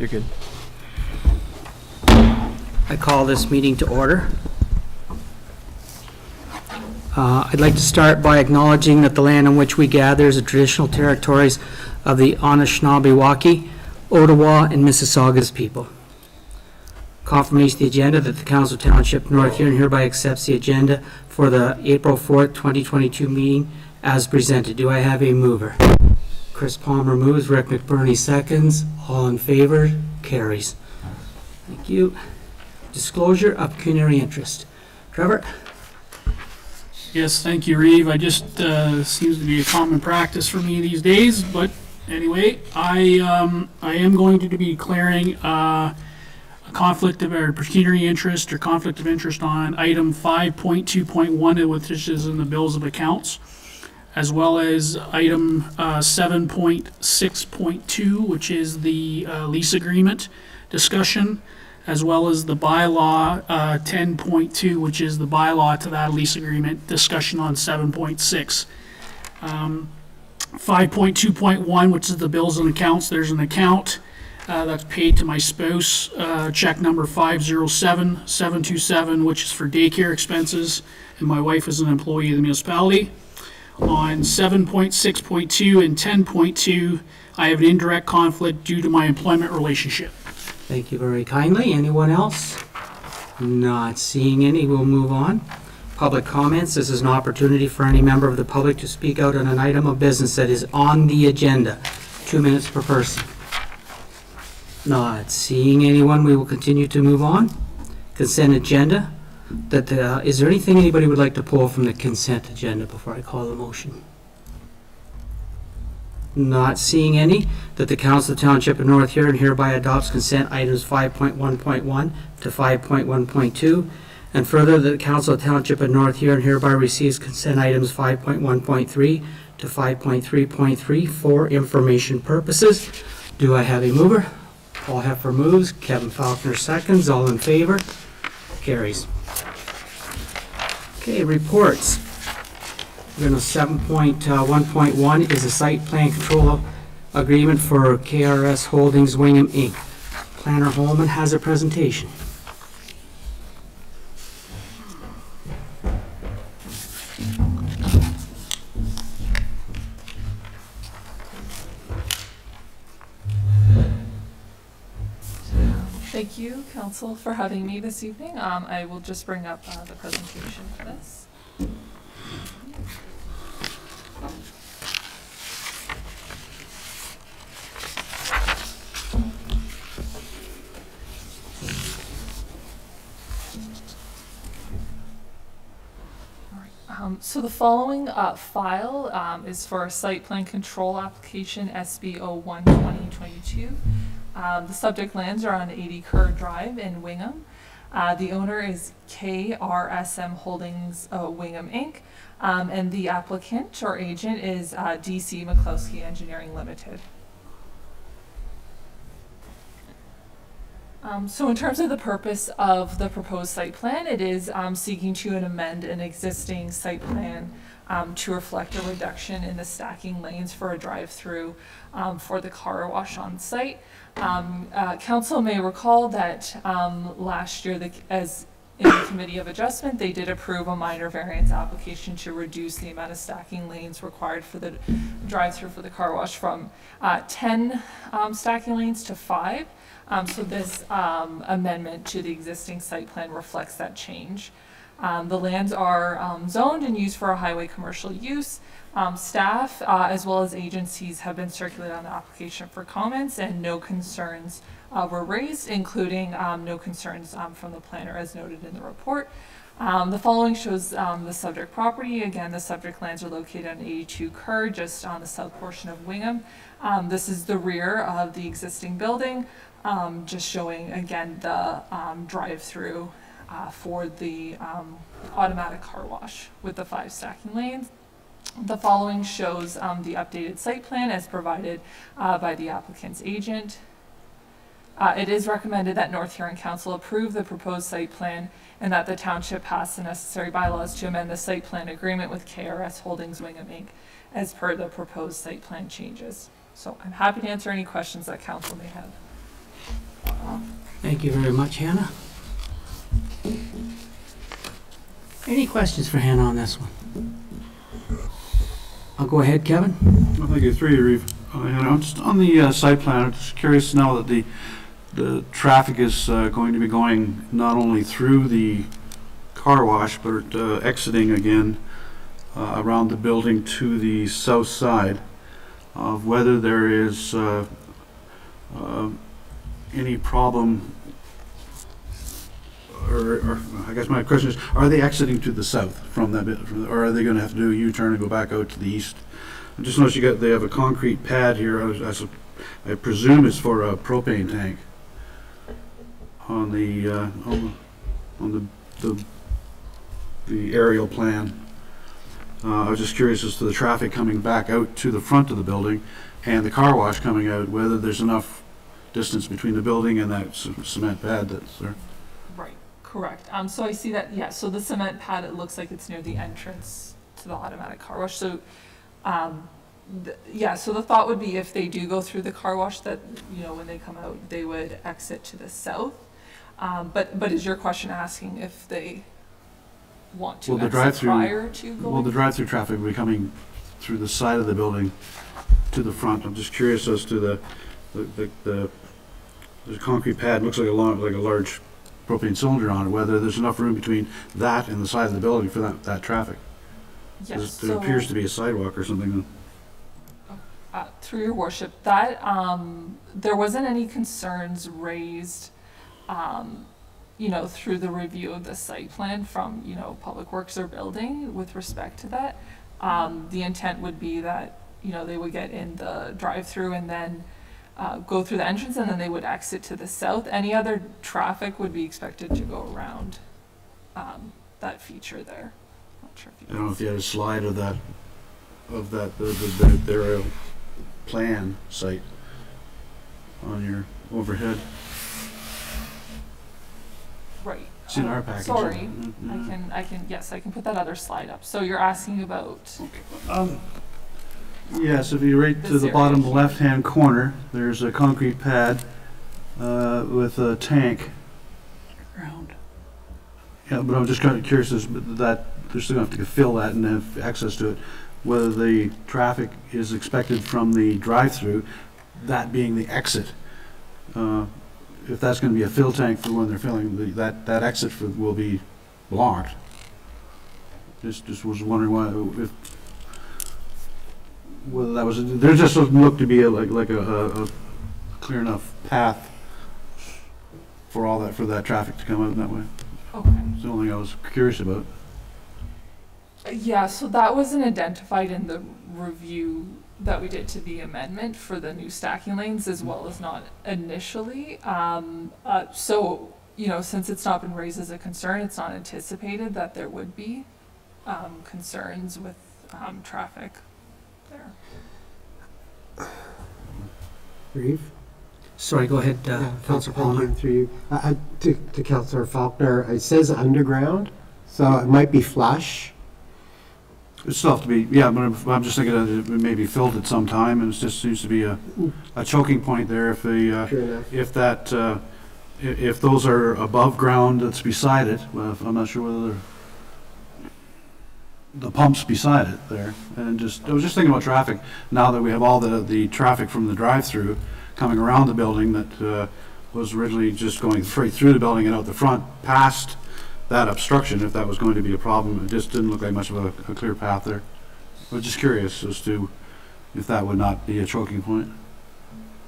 You're good. I call this meeting to order. I'd like to start by acknowledging that the land on which we gather is the traditional territories of the Anishinaabe, Ottawa, and Mississaugas people. Confirmation of the agenda that the Council of Township North Huron hereby accepts the agenda for the April 4th, 2022 meeting as presented. Do I have a mover? Chris Palmer moves, Rick McBurney seconds. All in favor? Carries. Thank you. Disclosure of pecuniary interest. Trevor? Yes, thank you, Reeve. I just seems to be a common practice for me these days. But anyway, I am going to be declaring a conflict of or pecuniary interest or conflict of interest on item 5.2.1, which is in the bills of accounts, as well as item 7.6.2, which is the lease agreement discussion, as well as the bylaw 10.2, which is the bylaw to that lease agreement discussion on 7.6. 5.2.1, which is the bills and accounts. There's an account that's paid to my spouse, check number 507727, which is for daycare expenses, and my wife is an employee of the municipality. On 7.6.2 and 10.2, I have an indirect conflict due to my employment relationship. Thank you very kindly. Anyone else? Not seeing any. We'll move on. Public comments. This is an opportunity for any member of the public to speak out on an item of business that is on the agenda. 2 minutes per person. Not seeing anyone. We will continue to move on. Consent agenda. Is there anything anybody would like to pull from the consent agenda before I call the motion? Not seeing any. That the Council of the Township of North Huron hereby adopts consent items 5.1.1 to 5.1.2, and further that the Council of the Township of North Huron hereby receives consent items 5.1.3 to 5.3.3 for information purposes. Do I have a mover? Paul Heffer moves. Kevin Faulkner seconds. All in favor? Carries. Okay, reports. 7.1.1 is a site plan control agreement for KRS Holdings Wingman Inc. Planner Holman has a presentation. Thank you, Council, for having me this evening. I will just bring up the presentation for this. So the following file is for a site plan control application SB01 2022. The subject lands are on 80 Kerr Drive in Wingham. The owner is KRSM Holdings Wingham Inc. And the applicant or agent is DC McCloskey Engineering Limited. So in terms of the purpose of the proposed site plan, it is seeking to amend an existing site plan to reflect a reduction in the stacking lanes for a drive-through for the car wash on site. Council may recall that last year, as in the Committee of Adjustment, they did approve a minor variance application to reduce the amount of stacking lanes required for the drive-through for the car wash from 10 stacking lanes to 5. So this amendment to the existing site plan reflects that change. The lands are zoned and used for a highway commercial use. Staff as well as agencies have been circulated on the application for comments, and no concerns were raised, including no concerns from the planner as noted in the report. The following shows the subject property. Again, the subject lands are located on 82 Kerr, just on the south portion of Wingham. This is the rear of the existing building, just showing again the drive-through for the automatic car wash with the 5 stacking lanes. The following shows the updated site plan as provided by the applicant's agent. It is recommended that North Huron Council approve the proposed site plan and that the township pass the necessary bylaws to amend the site plan agreement with KRS Holdings Wingham Inc. as per the proposed site plan changes. So I'm happy to answer any questions that council may have. Thank you very much, Hannah. Any questions for Hannah on this one? I'll go ahead, Kevin. Well, thank you. Through you, Reeve. Just on the site plan, I'm just curious now that the traffic is going to be going not only through the car wash, but exiting again around the building to the south side, of whether there is any problem, or I guess my question is, are they exiting to the south from that bit, or are they going to have to do a U-turn and go back out to the east? I just noticed they have a concrete pad here. I presume it's for a propane tank on the aerial plan. I was just curious as to the traffic coming back out to the front of the building and the car wash coming out, whether there's enough distance between the building and that cement pad that's there. Right, correct. So I see that, yeah, so the cement pad, it looks like it's near the entrance to the automatic car wash. So, yeah, so the thought would be if they do go through the car wash that, you know, when they come out, they would exit to the south. But is your question asking if they want to Well, the exit drive-through- prior to going? Well, the drive-through traffic will be coming through the side of the building to the front. I'm just curious as to the concrete pad. Looks like a large propane cylinder on it, whether there's enough room between that and the side of the building for that traffic. Yes, There appears to be a sidewalk or something. through your worship, that there wasn't any concerns raised, you know, through the review of the site plan from, you know, Public Works or building with respect to that. The intent would be that, you know, they would get in the drive-through and then go through the entrance, and then they would exit to the south. Any other traffic would be expected to go around that feature there. Not sure if I don't know if you had a slide of their plan site on your overhead. Right. It's in our package. Sorry, Mm-hmm. I can put that other slide up. So you're asking about, Yes, if you right to This the area bottom here. left-hand corner, there's a concrete pad with a tank. Ground. Yeah, but I'm just kind of curious as that they're still going to have to fill that and have access to it. Whether the traffic is expected from the drive-through, that being the exit. If that's going to be a fill tank for when they're filling, that exit will be blocked. Just was wondering whether that was, there just doesn't look to be like a clear enough path for that traffic to come out that way. okay. It's the only thing I was curious about. Yeah, so that wasn't identified in the review that we did to the amendment for the new stacking lanes, as well as not initially. So, you know, since it's not been raised as a concern, it's not anticipated that there would be concerns with traffic there. Reeve? Sorry, go ahead, Yeah, Councillor thank you, Palmer. through you. To Councillor Faulkner, it says underground, so it might be flush. It's still have to be, yeah, but I'm just thinking that it may be filled at some time, and it just seems to be a choking point there if Sure enough. if those are above ground that's beside it. Well, I'm not sure whether the pump's beside it there. And I was just thinking about traffic, now that we have all the traffic from the drive-through coming around the building that was originally just going straight through the building and out the front, past that obstruction, if that was going to be a problem. It just didn't look like much of a clear path there. I was just curious as to if that would not be a choking point.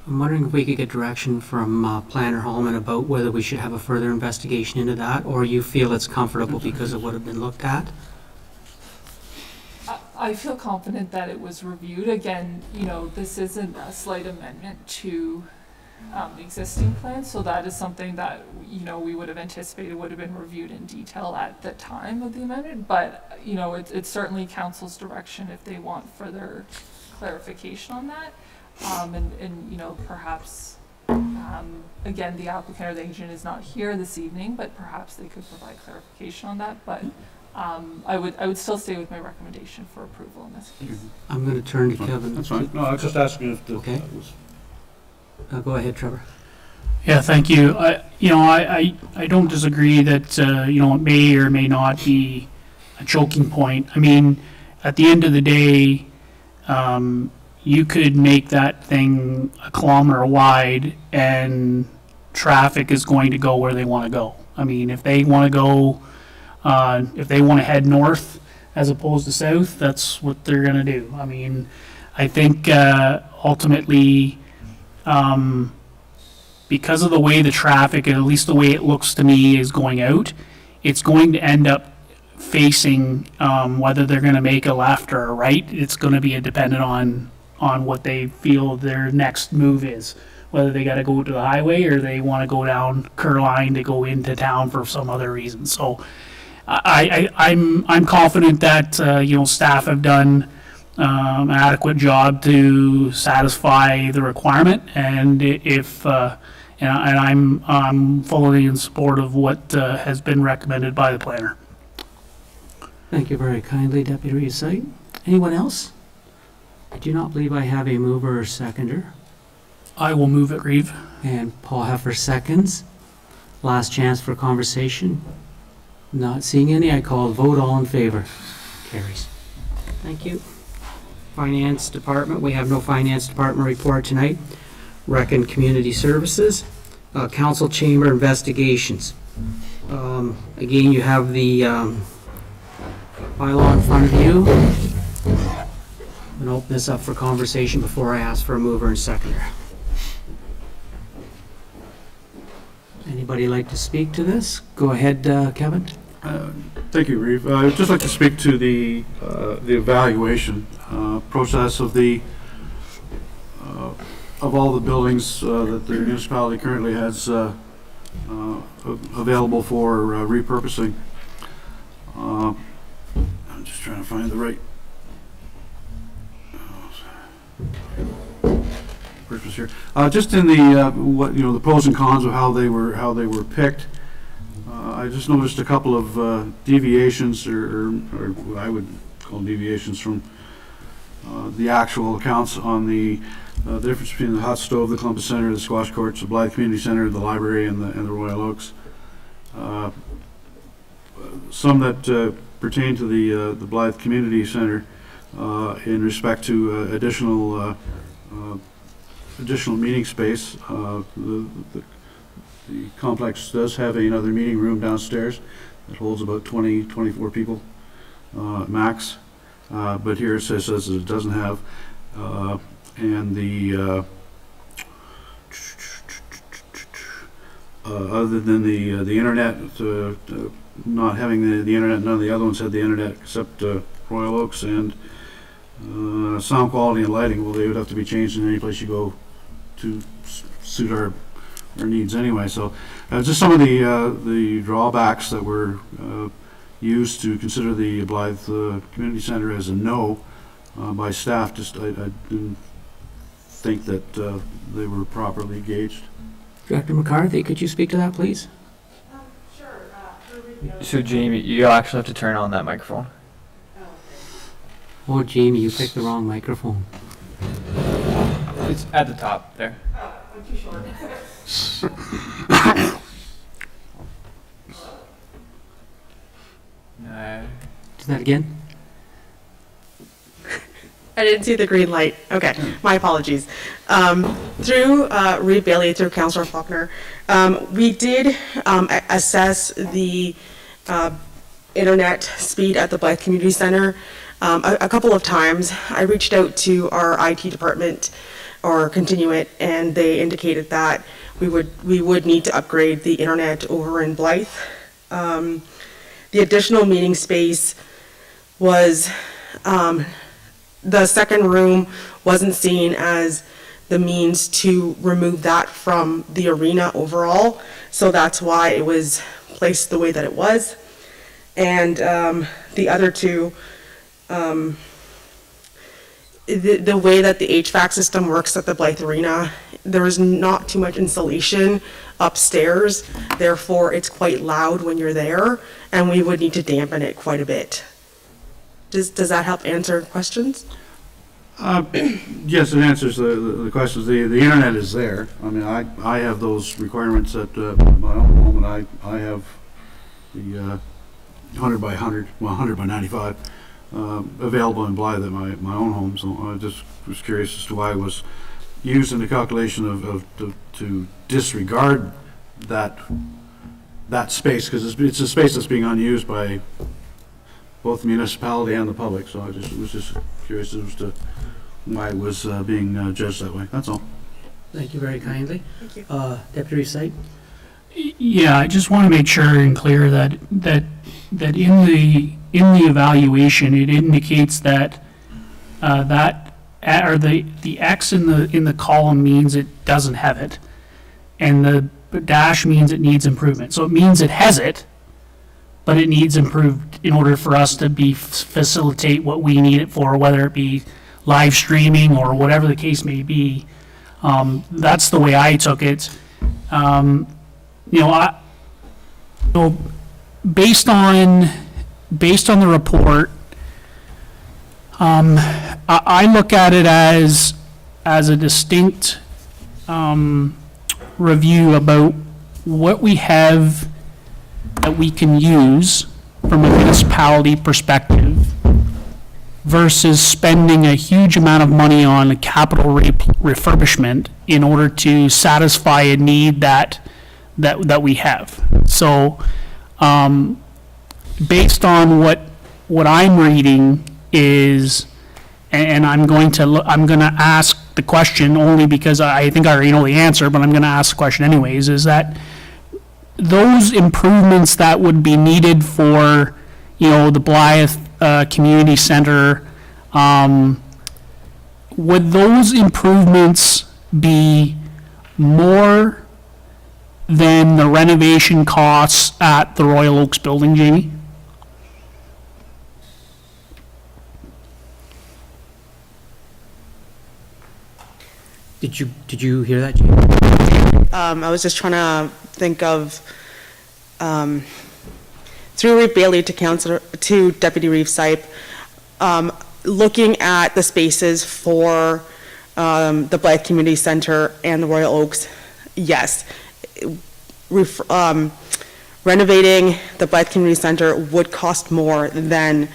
I'm wondering if we could get direction from Planner Holman about whether we should have a further investigation into that, or you feel it's comfortable because it would have been looked at? I feel confident that it was reviewed. Again, you know, this isn't a slight amendment to existing plans, so that is something that, you know, we would have anticipated would have been reviewed in detail at the time of the amendment. But, you know, it's certainly council's direction if they want further clarification on that. And you know, perhaps, again, the applicant or the agent is not here this evening, but perhaps they could provide clarification on that. But I would still stay with my recommendation for approval in this case. I'm going to turn to Kevin. That's fine. No, I was just asking if Okay. Go ahead, Trevor. Yeah, thank you. I don't disagree that, it may or may not be a choking point. I mean, at the end of the day, you could make that thing a kilometer wide and traffic is going to go where they want to go. I mean, if they want to go, if they want to head north as opposed to south, that's what they're going to do. I mean, I think ultimately, because of the way the traffic, at least the way it looks to me, is going out, it's going to end up facing whether they're going to make a left or a right. It's going to be dependent on what they feel their next move is, whether they got to go to the highway or they want to go down Kerr Line to go into town for some other reason. So I'm confident that staff have done an adequate job to satisfy the requirement, and if and I'm fully in support of what has been recommended by the planner. Thank you very kindly, Deputy Reeve Sight. Anyone else? I do not believe I have a mover or seconder. I will move it, Reeve. And Paul Heffer seconds. Last chance for conversation. Not seeing any, I call a vote. All in favor. Carries. Thank you. Finance Department, we have no Finance Department report tonight. Rec and Community Services. Council Chamber Investigations. Again, you have the bylaw in front of you. I'm going to open this up for conversation before I ask for a mover and seconder. Anybody like to speak to this? Go ahead, Kevin. Thank you, Reeve. I'd just like to speak to the evaluation process of of all the buildings that the municipality currently has available for repurposing. I'm just trying to find the right purpose here. Just in the the pros and cons of how they were picked. I just noticed a couple of deviations, or what I would call deviations from the actual accounts on the difference between the hot stove, the Columbus Center, the squash courts, the Blythe Community Center, the library, and the Royal Oaks. Some that pertain to the Blythe Community Center in respect to additional meeting space. The complex does have another meeting room downstairs that holds about 24 people max, but here it says it doesn't have. And the other than the internet, not having the internet, none of the other ones had the internet except Royal Oaks, and sound quality and lighting. Well, they would have to be changed in any place you go to suit our needs anyway. So just some of the drawbacks that were used to consider the Blythe Community Center as a no by staff. Just I didn't think that they were properly gauged. Director McCarthy, could you speak to that, please? So Jamie, you actually have to turn on that microphone. Oh, Jamie, you picked the wrong microphone. It's at the top there. I'm too short. No. Do that again. I didn't see the green light. Okay, my apologies. Through Reeve Bailey, through Councillor Faulkner, we did assess the internet speed at the Blythe Community Center a couple of times. I reached out to our IT department, or Continuit, and they indicated that we would need to upgrade the internet over in Blythe. The additional meeting space was the second room wasn't seen as the means to remove that from the arena overall, so that's why it was placed the way that it was. And the other two, the way that the HVAC system works at the Blythe Arena, there is not too much insulation upstairs, therefore it's quite loud when you're there, and we would need to dampen it quite a bit. Does that help answer questions? Yes, it answers the questions. The internet is there. I mean, I have those requirements at my own home, and I have the 100 by 100, well, 100 by 95 available in Blythe at my own home. So I just was curious as to why it was used in the calculation to disregard that space, because it's a space that's being unused by both the municipality and the public. So I was just curious as to why it was being judged that way. That's all. Thank you very kindly. Thank you. Deputy Recite? Yeah, I just want to make sure and clear that in the evaluation, it indicates that or the X in the column means it doesn't have it, and the dash means it needs improvement. So it means it has it, but it needs improved in order for us to facilitate what we need it for, whether it be live streaming or whatever the case may be. That's the way I took it. Based on the report, I look at it as a distinct review about what we have that we can use from a municipality perspective versus spending a huge amount of money on a capital refurbishment in order to satisfy a need that we have. So, based on what I'm reading is, and I'm going to ask the question only because I think I already know the answer, but I'm going to ask the question anyways, is that those improvements that would be needed for, the Blythe Community Center, would those improvements be more than the renovation costs at the Royal Oaks building, Jamie? Did you hear that, Jamie? I was just trying to think of, through Reeve Bailey to Deputy Reeve Sipe, looking at the spaces for the Blythe Community Center and the Royal Oaks, yes. Renovating the Blythe Community Center would cost more than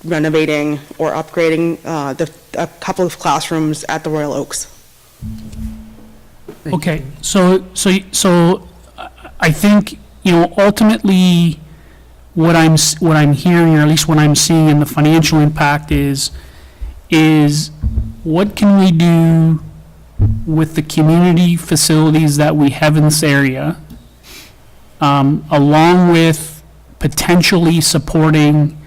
renovating or upgrading a couple of classrooms at the Royal Oaks. Okay, so I think, ultimately, what I'm hearing, or at least what I'm seeing in the financial impact is what can we do with the community facilities that we have in this area, along with potentially supporting,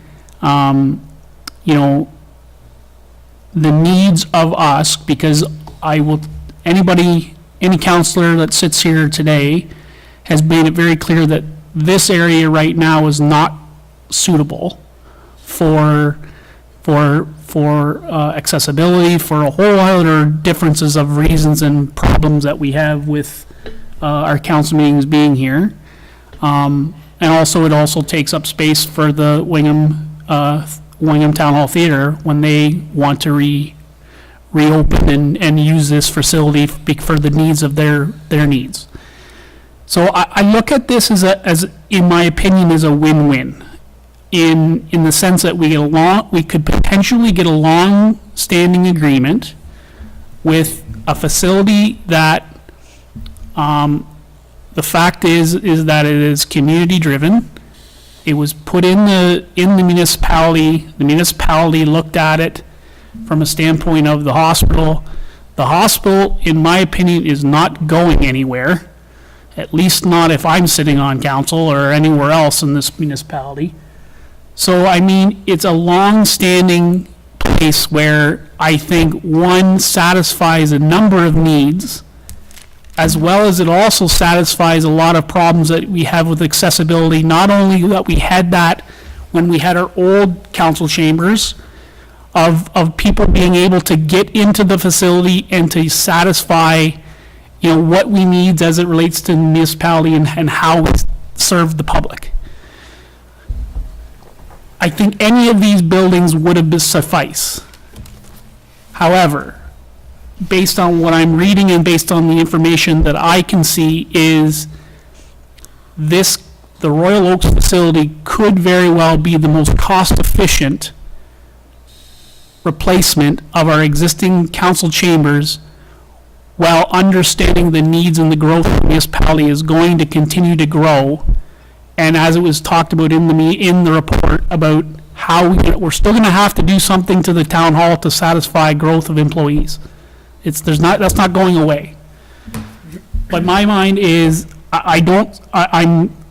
the needs of us, because any counselor that sits here today has made it very clear that this area right now is not suitable for accessibility, for a whole other differences of reasons and problems that we have with our council meetings being here. And also, it also takes up space for the Wingham Town Hall Theater when they want to reopen and use this facility for the needs of their needs. So I look at this as in my opinion, as a win-win, in the sense that we could potentially get a long-standing agreement with a facility that the fact is that it is community-driven. It was put in the municipality. The municipality looked at it from a standpoint of the hospital. The hospital, in my opinion, is not going anywhere, at least not if I'm sitting on council or anywhere else in this municipality. So, I mean, it's a long-standing place where I think one satisfies a number of needs, as well as it also satisfies a lot of problems that we have with accessibility, not only that we had that when we had our old council chambers, of people being able to get into the facility and to satisfy, what we need as it relates to the municipality and how we serve the public. I think any of these buildings would have sufficed. However, based on what I'm reading and based on the information that I can see is the Royal Oaks facility could very well be the most cost-efficient replacement of our existing council chambers, while understanding the needs and the growth of the municipality is going to continue to grow. And as it was talked about in the report about how we're still going to have to do something to the town hall to satisfy growth of employees. That's not going away. But my mind is, I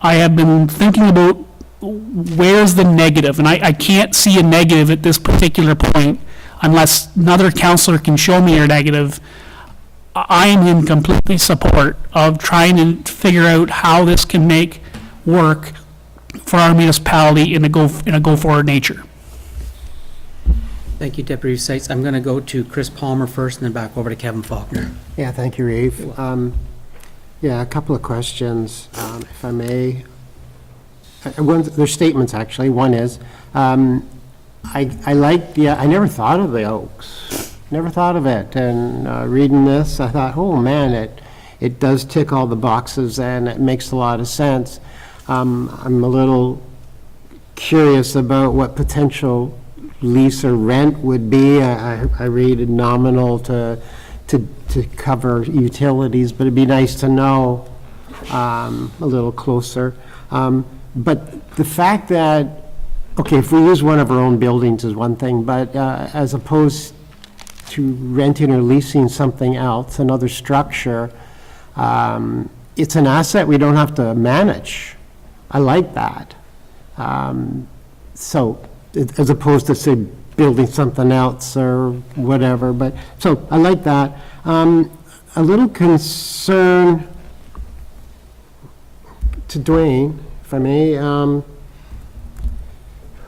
have been thinking about where's the negative, and I can't see a negative at this particular point unless another counselor can show me a negative. I am in completely support of trying to figure out how this can make work for our municipality in a go-forward nature. Thank you, Deputy Sites. I'm going to go to Chris Palmer first and then back over to Kevin Faulkner. Yeah, thank you, Reeve. Yeah, a couple of questions, if I may. There's statements, actually. One is, I never thought of the Oaks. Never thought of it. And reading this, I thought, oh, man, it does tick all the boxes, and it makes a lot of sense. I'm a little curious about what potential lease or rent would be. I read it nominal to cover utilities, but it'd be nice to know a little closer. But the fact that, okay, if we use one of our own buildings is one thing, but as opposed to renting or leasing something else, another structure, it's an asset we don't have to manage. I like that. So, as opposed to, say, building something else or whatever, but, so, I like that. A little concern to Dwayne, if I may,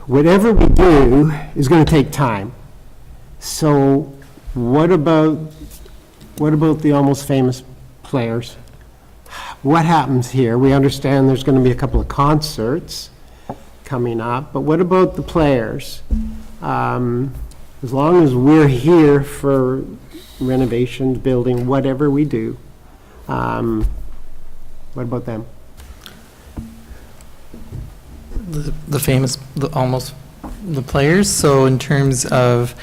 whatever we do is gonna take time. So, what about the Almost Famous Players? What happens here? We understand there's going to be a couple of concerts coming up, but what about the players? As long as we're here for renovations, building, whatever we do, what about them? The players. So in terms of,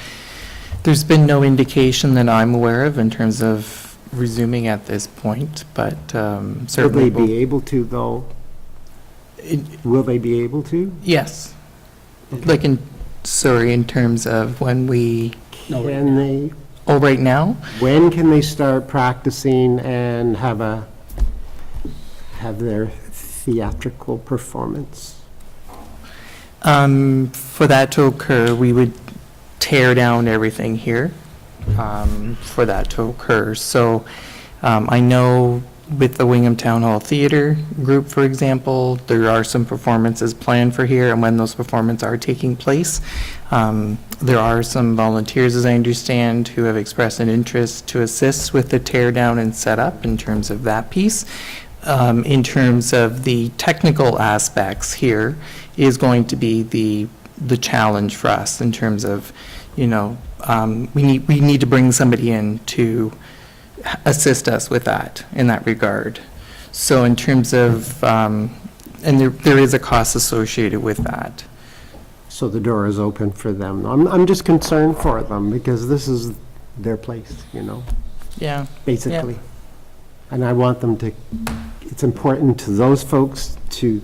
there's been no indication that I'm aware of in terms of resuming at this point, but Will certainly. they be able to, though? Will they be able to? Yes. Like in terms of when we, Can they, right now? when can they start practicing and have their theatrical performance? For that to occur, we would tear down everything here for that to occur. So I know with the Wingham Town Hall Theater group, for example, there are some performances planned for here, and when those performances are taking place, there are some volunteers, as I understand, who have expressed an interest to assist with the tear down and setup in terms of that piece. In terms of the technical aspects here is going to be the challenge for us in terms of, we need to bring somebody in to assist us with that, in that regard. So in terms of, and there is a cost associated with that. So the door is open for them. I'm just concerned for them because this is their place, Yeah. basically. And I want them to, it's important to those folks to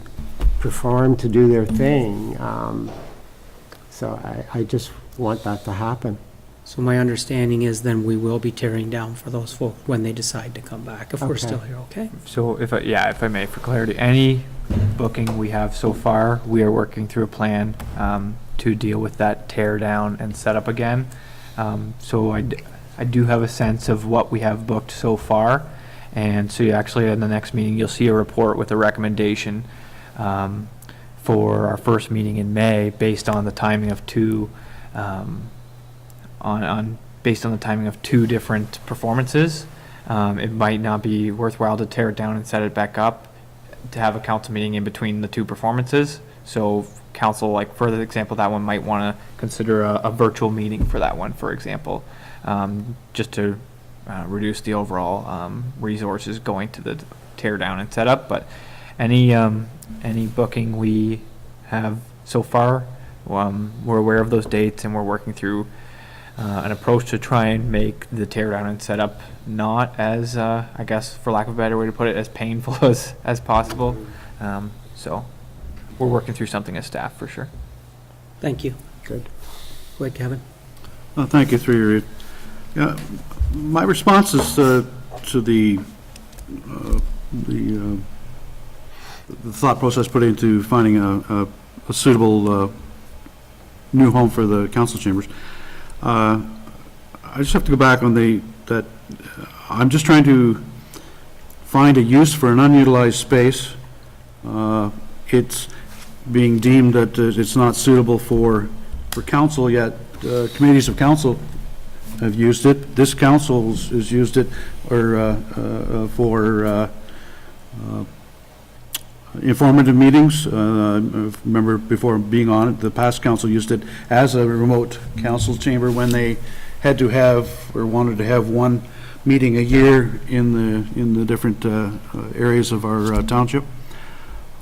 perform, to do their thing. So I just want that to happen. So my understanding is then we will be tearing down for those folk when they decide to come back, if we're Okay. still here, okay? So if I may, for clarity, any booking we have so far, we are working through a plan to deal with that tear down and set up again. So I do have a sense of what we have booked so far. And so you actually, in the next meeting, you'll see a report with a recommendation for our first meeting in May based on the timing of two based on the timing of two different performances. It might not be worthwhile to tear it down and set it back up, to have a council meeting in between the two performances. So council, like for the example, that one might want to consider a virtual meeting for that one, for example. just to reduce the overall resources going to the tear down and setup. But any booking we have so far, we're aware of those dates, and we're working through an approach to try and make the tear down and setup not as, I guess, for lack of a better way to put it, as painful as possible. So we're working through something as staff for sure. Thank you. Good. Go ahead, Kevin. Thank you, through your, yeah, my response is to the thought process put into finding a suitable new home for the council chambers. I just have to go back on that I'm just trying to find a use for an unutilized space. It's being deemed that it's not suitable for council, yet committees of council have used it. This council has used it for informative meetings. I remember before being on it, the past council used it as a remote council chamber when they had to have or wanted to have one meeting a year in the different areas of our township.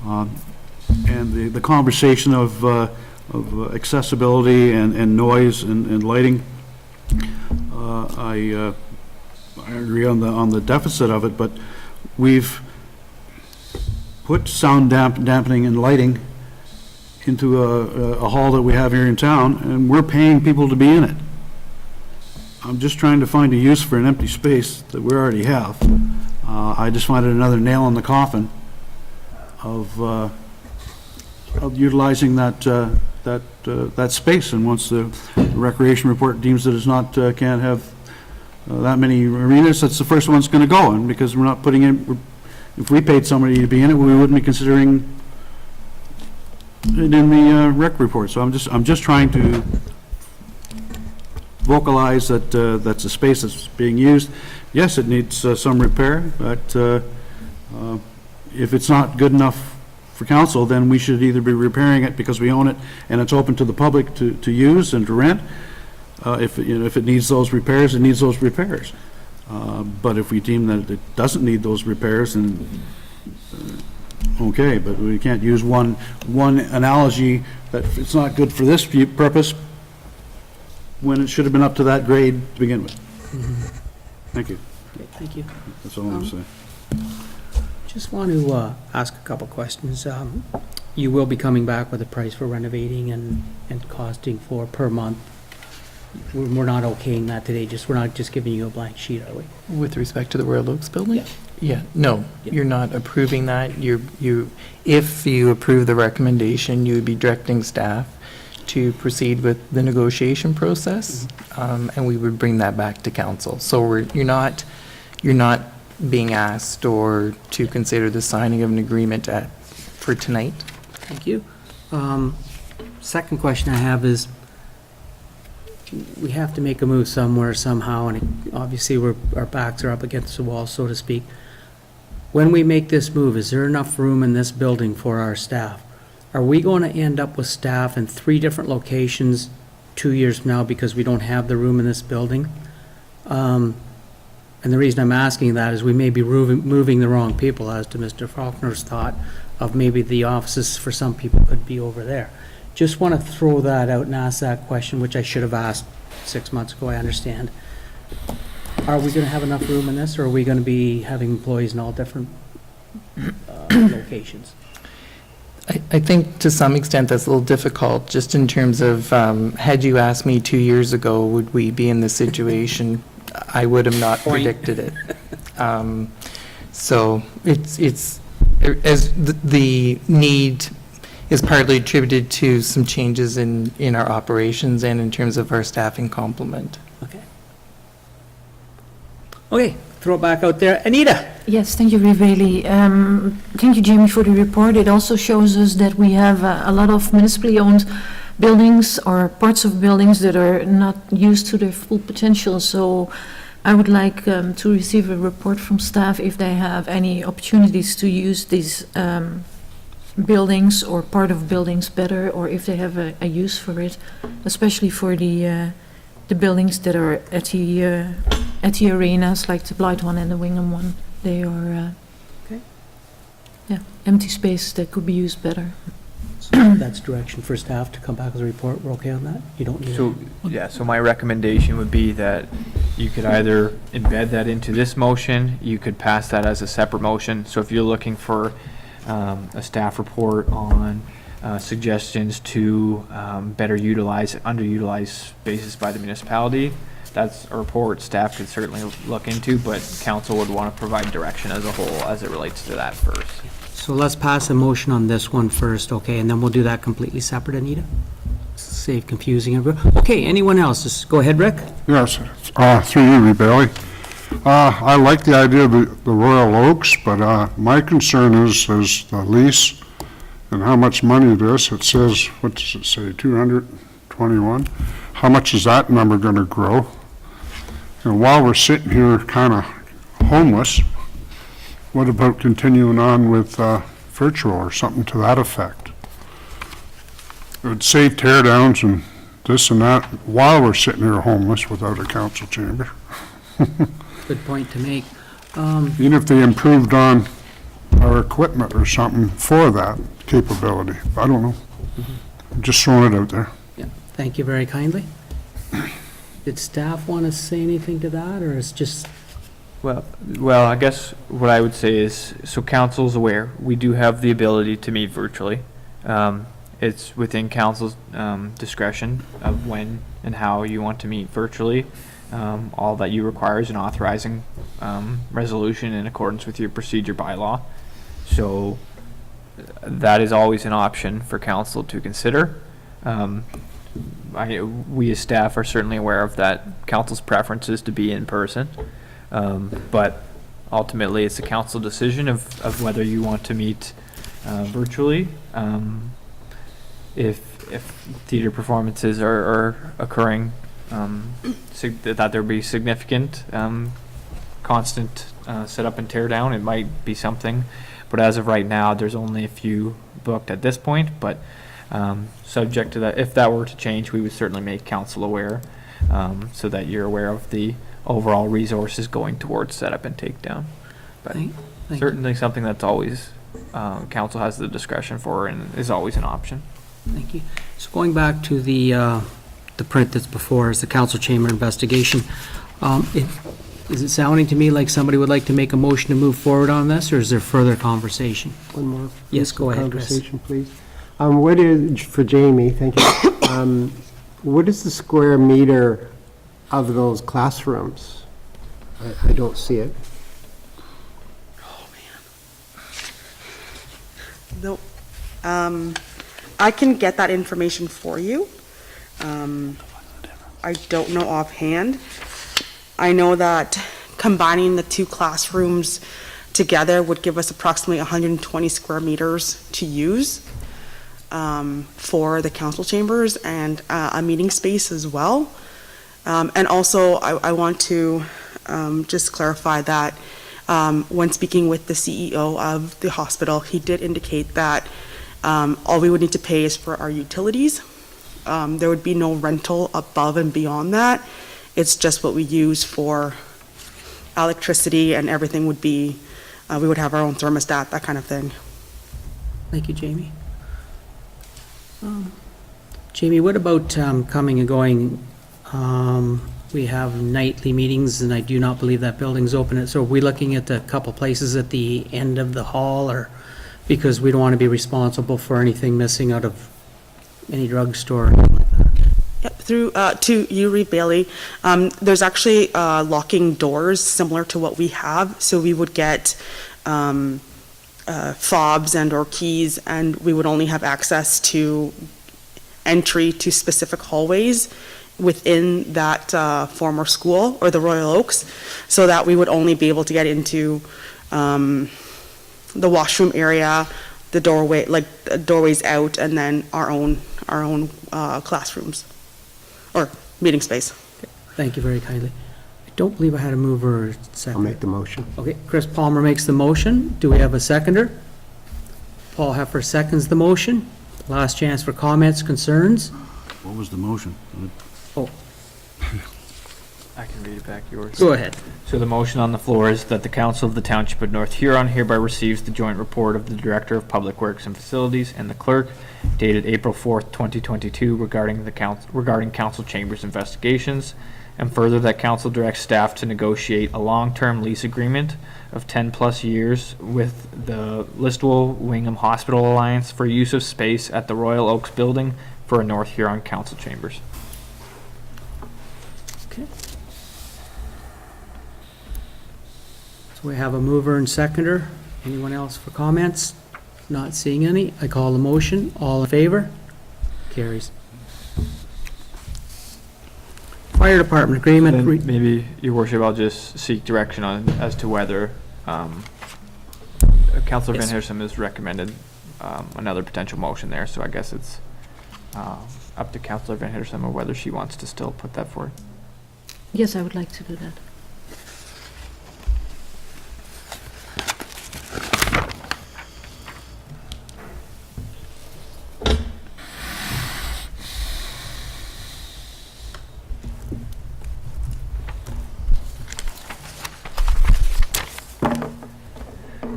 And the conversation of accessibility and noise and lighting, I agree on the deficit of it, but we've put sound dampening and lighting into a hall that we have here in town, and we're paying people to be in it. I'm just trying to find a use for an empty space that we already have. I just find it another nail in the coffin of utilizing that space. And once the recreation report deems that it's not can't have that many arenas, that's the first one that's going to go. And because we're not putting in, if we paid somebody to be in it, we wouldn't be considering it in the rec report. So I'm just trying to vocalize that that's a space that's being used. Yes, it needs some repair, but if it's not good enough for council, then we should either be repairing it because we own it and it's open to the public to use and to rent. If it needs those repairs, it needs those repairs. But if we deem that it doesn't need those repairs, then okay, but we can't use one analogy that it's not good for this purpose when it should have been up to that grade to begin with. Thank you. Okay, thank you. That's all I'm saying. Just want to ask a couple questions. You will be coming back with a price for renovating and costing for per month. We're not okaying that today, we're not just giving you a blank sheet, are we? With respect to the Royal Oaks building? Yeah. Yeah, no, Yeah. you're not approving that. If you approve the recommendation, you would be directing staff to proceed with the negotiation process, and we would bring that back to council. So you're not being asked or to consider the signing of an agreement for tonight. Thank you. Second question I have is, we have to make a move somewhere, somehow, and obviously our backs are up against the wall, so to speak. When we make this move, is there enough room in this building for our staff? Are we going to end up with staff in 3 different locations 2 years from now because we don't have the room in this building? And the reason I'm asking that is we may be moving the wrong people, as to Mr. Faulkner's thought of maybe the offices for some people could be over there. Just want to throw that out and ask that question, which I should have asked 6 months ago, I understand. Are we going to have enough room in this, or are we going to be having employees in all different locations? I think to some extent that's a little difficult, just in terms of, had you asked me 2 years ago, would we be in this situation, I would have not predicted it. So it's as the need is partly attributed to some changes in our operations and in terms of our staffing complement. Okay. Okay, throw it back out there. Anita? Yes, thank you, Bailey. Thank you, Jamie, for the report. It also shows us that we have a lot of municipally owned buildings or parts of buildings that are not used to their full potential. So I would like to receive a report from staff if they have any opportunities to use these buildings or part of buildings better, or if they have a use for it, especially for the the buildings that are at the arenas, like the Blight one and the Wingham one, they are, Okay. yeah, empty spaces that could be used better. So that's direction for staff to come back with a report. We're okay on that? You don't need So, yeah, so my recommendation would be that you could either embed that into this motion, you could pass that as a separate motion. So if you're looking for a staff report on suggestions to better utilize underutilized spaces by the municipality, that's a report staff could certainly look into, but council would want to provide direction as a whole as it relates to that first. So let's pass a motion on this one first, okay, and then we'll do that completely separate, Anita? Save confusing everyone. Okay, anyone else? Just go ahead, Rick. Yes, through you, Lee Bailey. I like the idea of the Royal Oaks, but my concern is the lease and how much money it is. It says, what does it say, 221? How much is that number going to grow? And while we're sitting here kind of homeless, what about continuing on with virtual or something to that effect? It would save tear downs and this and that while we're sitting here homeless without a council chamber. Good point to make. Even if they improved on our equipment or something for that capability. I don't know. I'm just throwing it out there. Yeah, thank you very kindly. Did staff want to say anything to that, or is just, Well, I guess what I would say is, so council's aware, we do have the ability to meet virtually. It's within council's discretion of when and how you want to meet virtually. All that you require is an authorizing resolution in accordance with your procedure bylaw. So that is always an option for council to consider. We as staff are certainly aware of that. Council's preference is to be in person. But ultimately, it's a council decision of whether you want to meet virtually. If theater performances are occurring, that there be significant, constant set up and tear down, it might be something. But as of right now, there's only a few booked at this point. But subject to that, if that were to change, we would certainly make council aware, so that you're aware of the overall resources going towards setup and takedown. But thank certainly something that's always, council has the discretion for and is always an option. thank you. So going back to the print that's before us, the council chamber investigation, is it sounding to me like somebody would like to make a motion to move forward on this, or is there further conversation? One more. Yes, go ahead, Chris. Conversation, please. What is, for Jamie, thank you. What is the square meter of those classrooms? I don't see it. No, I can get that information for you. I don't know offhand. I know that combining the two classrooms together would give us approximately 120 square meters to use for the council chambers and a meeting space as well. And also, I want to just clarify that when speaking with the CEO of the hospital, he did indicate that all we would need to pay is for our utilities. There would be no rental above and beyond that. It's just what we use for electricity, and everything would be, we would have our own thermostat, that kind of thing. Thank you, Jamie. Jamie, what about coming and going? We have nightly meetings, and I do not believe that building's open. So are we looking at a couple places at the end of the hall, or because we don't want to be responsible for anything missing out of any drugstore or anything like that? Yep, through, to you, Reeve Bailey, there's actually locking doors similar to what we have, so we would get fobs and or keys, and we would only have access to entry to specific hallways within that former school or the Royal Oaks, so that we would only be able to get into the washroom area, the doorway, like doorways out, and then our own classrooms or meeting space. Thank you very kindly. I don't believe I had a mover or second. I'll make the motion. Okay, Chris Palmer makes the motion. Do we have a seconder? Paul Heffer seconds the motion. Last chance for comments, concerns? What was the motion? read it back yours. Go ahead. So the motion on the floor is that the Council of the Township of North Huron hereby receives the joint report of the Director of Public Works and Facilities and the clerk dated April 4th, 2022 regarding council chambers investigations, and further that council directs staff to negotiate a long-term lease agreement of 10+ years with the Listowel Wingham Hospital Alliance for use of space at the Royal Oaks Building for a North Huron council chambers. Okay. So we have a mover and seconder. Anyone else for comments? Not seeing any. I call the motion. All in favor? Carries. Fire Department agreement. Then maybe, Your Worship, I'll just seek direction on as to whether Councillor Van Yes. Hiersum has recommended another potential motion there, so I guess it's up to Councillor Van Hiersum or whether she wants to still put that forward. Yes, I would like to do that.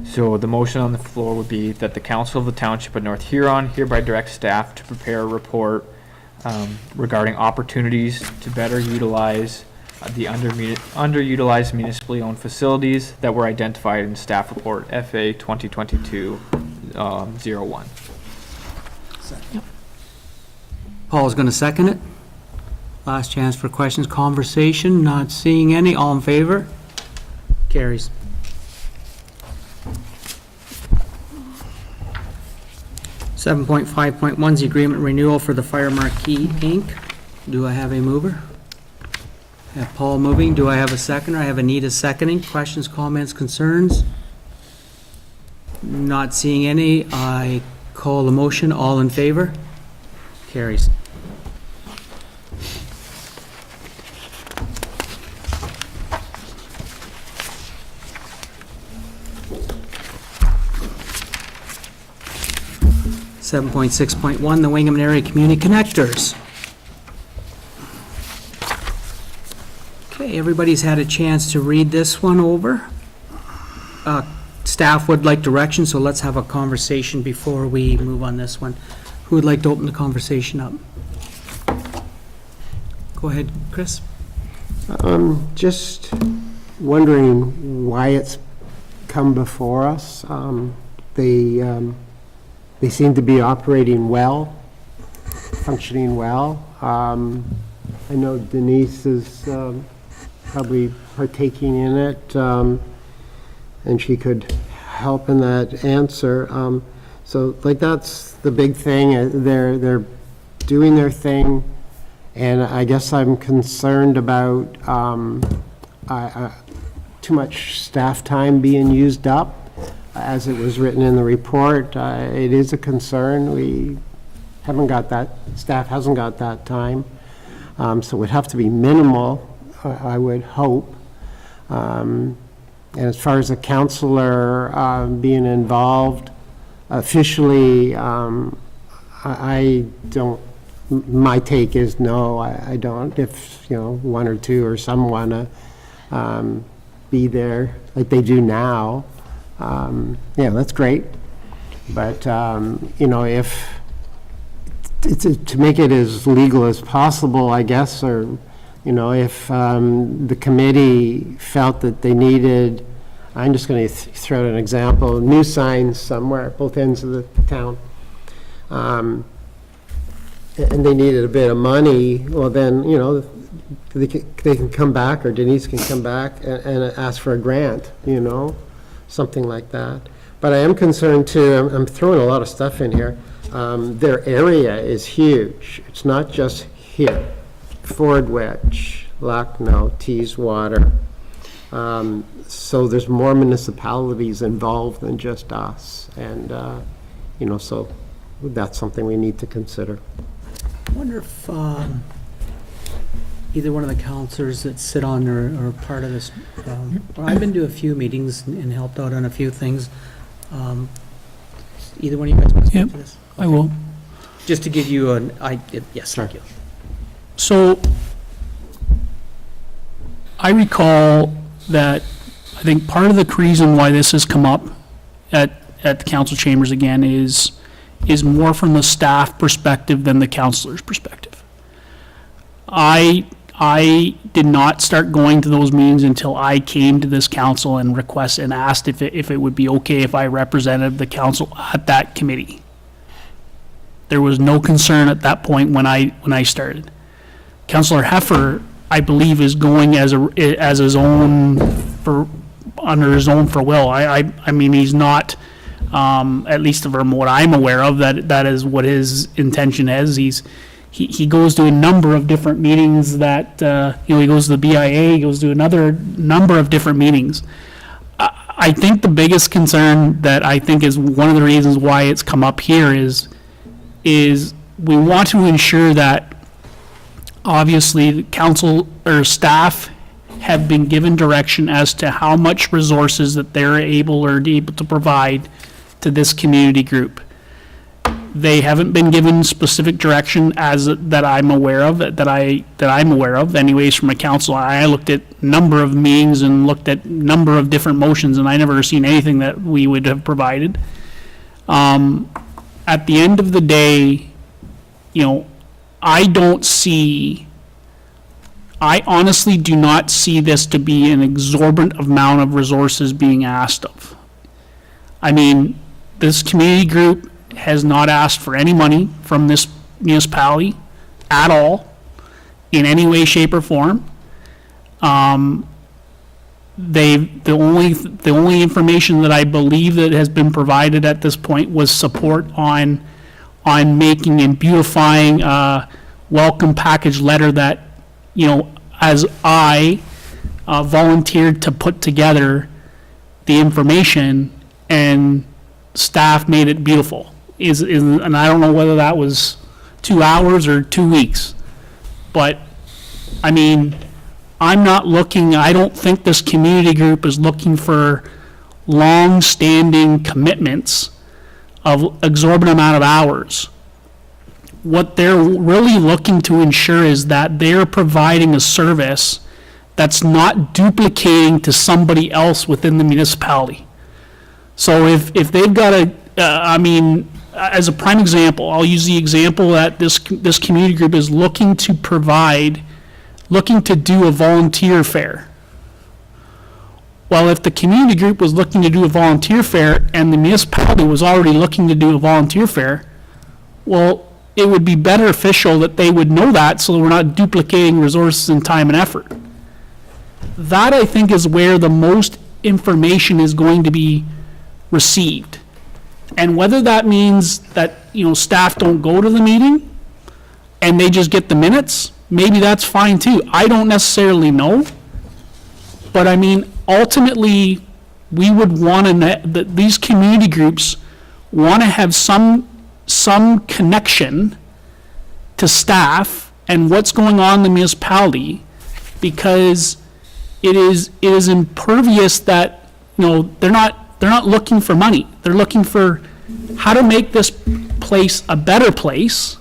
So the motion on the floor would be that the Council of the Township of North Huron hereby directs staff to prepare a report regarding opportunities to better utilize the underutilized municipally owned facilities that were identified in staff report FA 2022-01. Paul's going to second it. Last chance for questions, conversation. Not seeing any. All in favor? Carries. Seven point 5.1 is the agreement renewal for the Fire Marquee Inc. Do I have a mover? I have Paul moving. Do I have a seconder? I have Anita seconding. Questions, comments, concerns? Not seeing any. I call the motion. All in favor? Carries. Seven point 6.1, the Wingham Area Community Connectors. Okay, everybody's had a chance to read this one over. Staff would like direction, so let's have a conversation before we move on this one. Who would like to open the conversation up? Go ahead, Chris. Just wondering why it's come before us. They seem to be operating well, functioning well. I know Denise is probably partaking in it, and she could help in that answer. So, like, that's the big thing. They're doing their thing, and I guess I'm concerned about too much staff time being used up. As it was written in the report, it is a concern. We haven't got that, staff hasn't got that time. So it would have to be minimal, I would hope. And as far as a counselor being involved officially, I don't, my take is no, I don't. If, one or two or some want to be there like they do now, yeah, that's great. But, if, to make it as legal as possible, I guess, or, if the committee felt that they needed, I'm just going to throw out an example, new signs somewhere at both ends of the town, and they needed a bit of money, well then, they can come back, or Denise can come back and ask for a grant, something like that. But I am concerned too, I'm throwing a lot of stuff in here, their area is huge. It's not just here. Ford Wedge, Lacknow, Teeswater. So there's more municipalities involved than just us. And, so that's something we need to consider. I wonder if either one of the counselors that sit on or part of this, well, I've been to a few meetings and helped out on a few things. Either one of you guys want to speak to this? I will. Just to give you an idea, yes, thank you. So I recall that, I think part of the reason why this has come up at the council chambers again is more from the staff perspective than the councilor's perspective. I did not start going to those meetings until I came to this council and asked if it would be okay if I represented the council at that committee. There was no concern at that point when I started. Councillor Heffer, I believe, is going as his own under his own for will. I mean, he's not, at least from what I'm aware of, that is what his intention is. He goes to a number of different meetings that, he goes to the BIA, he goes to another number of different meetings. I think the biggest concern that I think is one of the reasons why it's come up here is we want to ensure that obviously the council or staff have been given direction as to how much resources that they're able to provide to this community group. They haven't been given specific direction that I'm aware of, anyways, from a council. I looked at a number of meetings and looked at a number of different motions, and I never seen anything that we would have provided. At the end of the day, I honestly do not see this to be an exorbitant amount of resources being asked of. I mean, this community group has not asked for any money from this municipality at all, in any way, shape, or form. The only information that I believe that has been provided at this point was support on making and beautifying a welcome package letter that, as I volunteered to put together the information, and staff made it beautiful. And I don't know whether that was 2 hours or 2 weeks. But, I mean, I don't think this community group is looking for long-standing commitments of exorbitant amount of hours. What they're really looking to ensure is that they're providing a service that's not duplicating to somebody else within the municipality. So if they've got as a prime example, I'll use the example that this community group is looking to do a volunteer fair. Well, if the community group was looking to do a volunteer fair and the municipality was already looking to do a volunteer fair, well, it would be beneficial that they would know that so that we're not duplicating resources and time and effort. That, I think, is where the most information is going to be received. And whether that means that, staff don't go to the meeting and they just get the minutes, maybe that's fine too. I don't necessarily know. But I mean, ultimately, we would want that these community groups want to have some connection to staff and what's going on in the municipality, because it is impervious that, they're not looking for money. They're looking for how to make this place a better place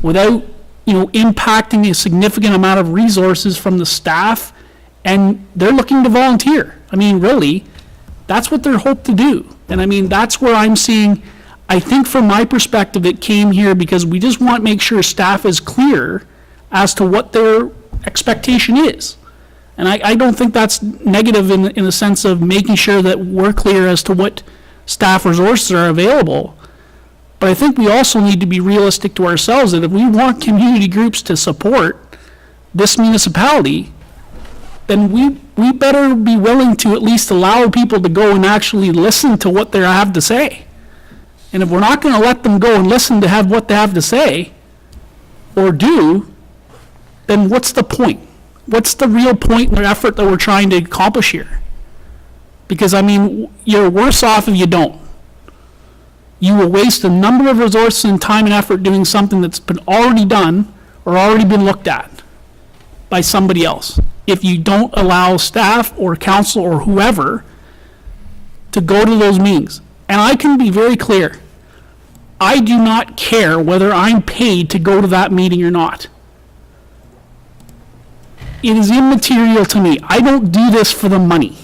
without, impacting a significant amount of resources from the staff, and they're looking to volunteer. I mean, really, that's what they're hoped to do. And I mean, that's where I'm seeing, I think from my perspective, it came here because we just want to make sure staff is clear as to what their expectation is. And I don't think that's negative in the sense of making sure that we're clear as to what staff resources are available. But I think we also need to be realistic to ourselves that if we want community groups to support this municipality, then we better be willing to at least allow people to go and actually listen to what they have to say. And if we're not going to let them go and listen to what they have to say or do, then what's the point? What's the real point in the effort that we're trying to accomplish here? Because, I mean, you're worse off if you don't. You will waste a number of resources and time and effort doing something that's been already done or already been looked at by somebody else, if you don't allow staff or council or whoever to go to those meetings. And I can be very clear. I do not care whether I'm paid to go to that meeting or not. it is immaterial to me. I don't do this for the money.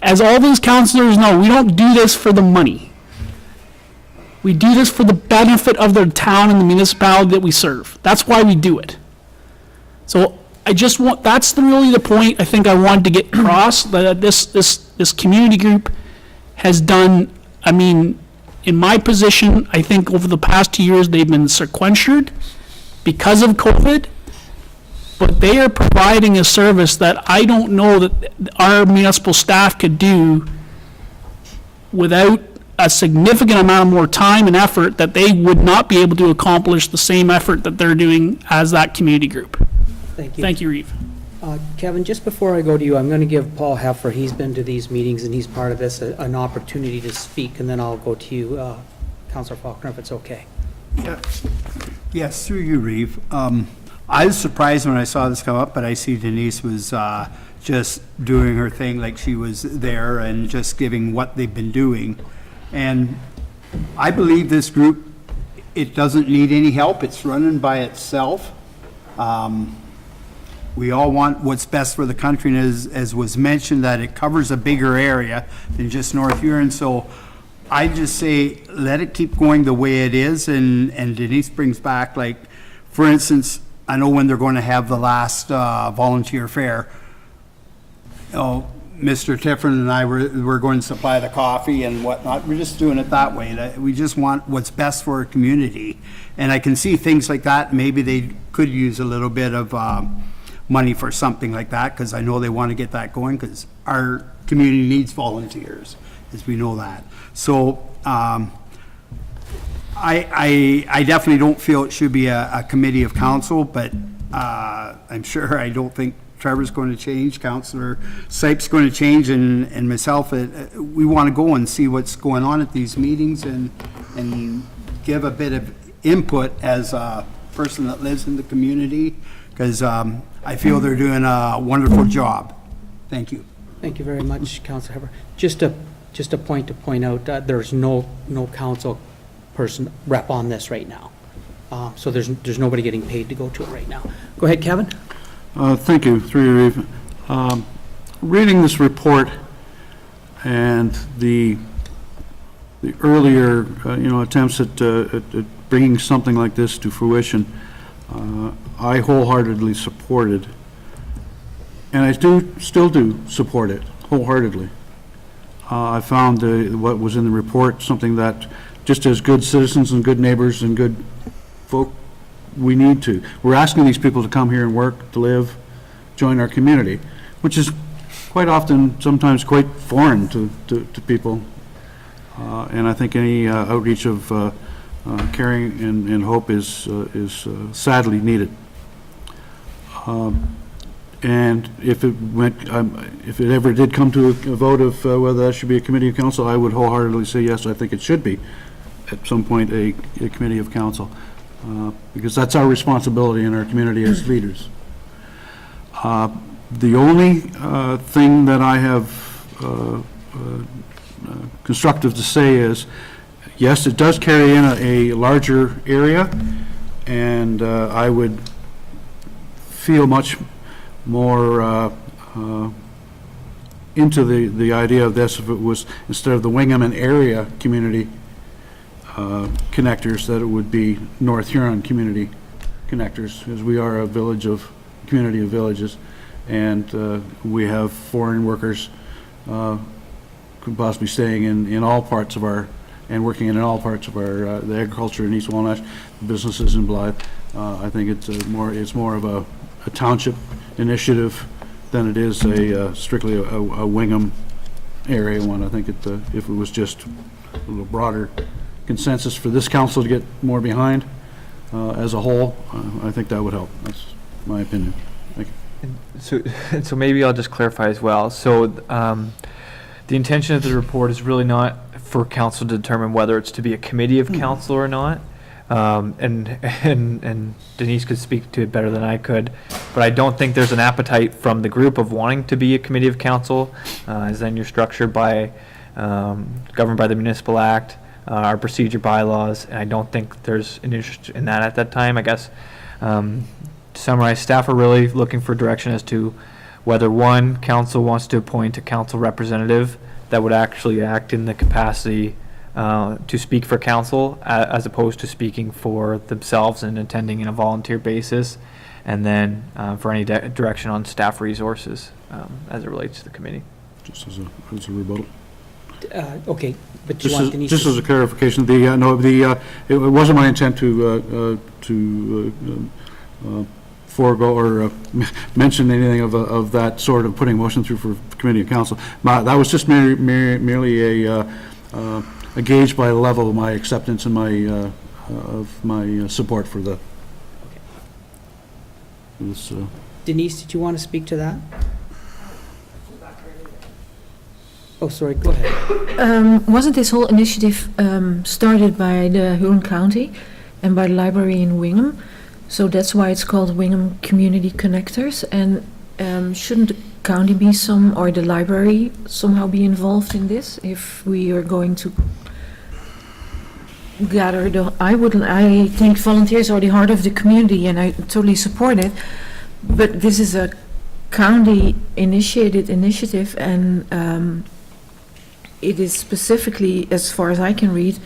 As all those councilors know, we don't do this for the money. We do this for the benefit of the town and the municipality that we serve. That's why we do it. So I just want, that's really the point I think I wanted to get across, that this community group has done, I mean, in my position, I think over the past 2 years, they've been sequestered because of COVID, but they are providing a service that I don't know that our municipal staff could do without a significant amount of more time and effort, that they would not be able to accomplish the same effort that they're doing as that community group. Thank you. Thank you, Reeve. Kevin, just before I go to you, I'm going to give Paul Heffer, he's been to these meetings and he's part of this, an opportunity to speak, and then I'll go to you, Councillor Faulkner, if it's okay. Yes, through you, Reeve. I was surprised when I saw this come up, but I see Denise was just doing her thing like she was there and just giving what they've been doing. And I believe this group, it doesn't need any help. It's running by itself. We all want what's best for the country, and as was mentioned, that it covers a bigger area than just North Huron. So I just say, let it keep going the way it is, and Denise brings back, like, for instance, I know when they're going to have the last volunteer fair, Mr. Tiffin and I were going to supply the coffee and whatnot. We're just doing it that way. We just want what's best for our community. And I can see things like that. Maybe they could use a little bit of money for something like that, because I know they want to get that going, because our community needs volunteers, as we know that. So I definitely don't feel it should be a committee of council, but I'm sure I don't think Trevor's going to change, Councillor Sipe's going to change, and myself. We want to go and see what's going on at these meetings and give a bit of input as a person that lives in the community, because I feel they're doing a wonderful job. Thank you. Thank you very much, Councillor Heffer. Just a point to point out, there's no council person rep on this right now. So there's nobody getting paid to go to it right now. Go ahead, Kevin. Thank you, through you, Reeve. Reading this report and the earlier, attempts at bringing something like this to fruition, I wholeheartedly supported, and I still do support it wholeheartedly. I found what was in the report something that, just as good citizens and good neighbors and good folk, we need to. We're asking these people to come here and work, to live, join our community, which is quite often, sometimes quite foreign to people. And I think any outreach of caring and hope is sadly needed. And if it ever did come to a vote of whether that should be a committee of council, I would wholeheartedly say yes. I think it should be at some point a committee of council, because that's our responsibility in our community as leaders. The only thing that I have constructive to say is, yes, it does carry in a larger area, and I would feel much more into the idea of this if it was, instead of the Wingman area community connectors, that it would be North Huron community connectors, because we are a community of villages, and we have foreign workers could possibly staying in all parts of our, and working in all parts of our, the agriculture in East Walnut, businesses in Blythe. I think it's more of a township initiative than it is strictly a Wingham area one. I think if it was just a little broader consensus for this council to get more behind as a whole, I think that would help. That's my opinion. Thank you. So maybe I'll just clarify as well. So the intention of the report is really not for council to determine whether it's to be a committee of council or not. And Denise could speak to it better than I could, but I don't think there's an appetite from the group of wanting to be a committee of council, as then you're structured by, governed by the Municipal Act, our procedure bylaws, and I don't think there's an interest in that at that time. I guess to summarize, staff are really looking for direction as to whether, one, council wants to appoint a council representative that would actually act in the capacity to speak for council as opposed to speaking for themselves and attending in a volunteer basis, and then for any direction on staff resources as it relates to the committee. Just as a rebuttal. Okay, but you want Denise? Just as a clarification, it wasn't my intent to forego or mention anything of that sort of putting motion through for committee of council. That was just merely a gauge by the level of my acceptance and my support for this. Denise, did you want to speak to that? Oh, sorry, go ahead. Wasn't this whole initiative started by the Huron County and by the library in Wingham? So that's why it's called Wingham Community Connectors. And shouldn't the county be or the library somehow be involved in this if we are going to gather I think volunteers are the heart of the community, and I totally support it. But this is a county-initiated initiative, and it is specifically, as far as I can read,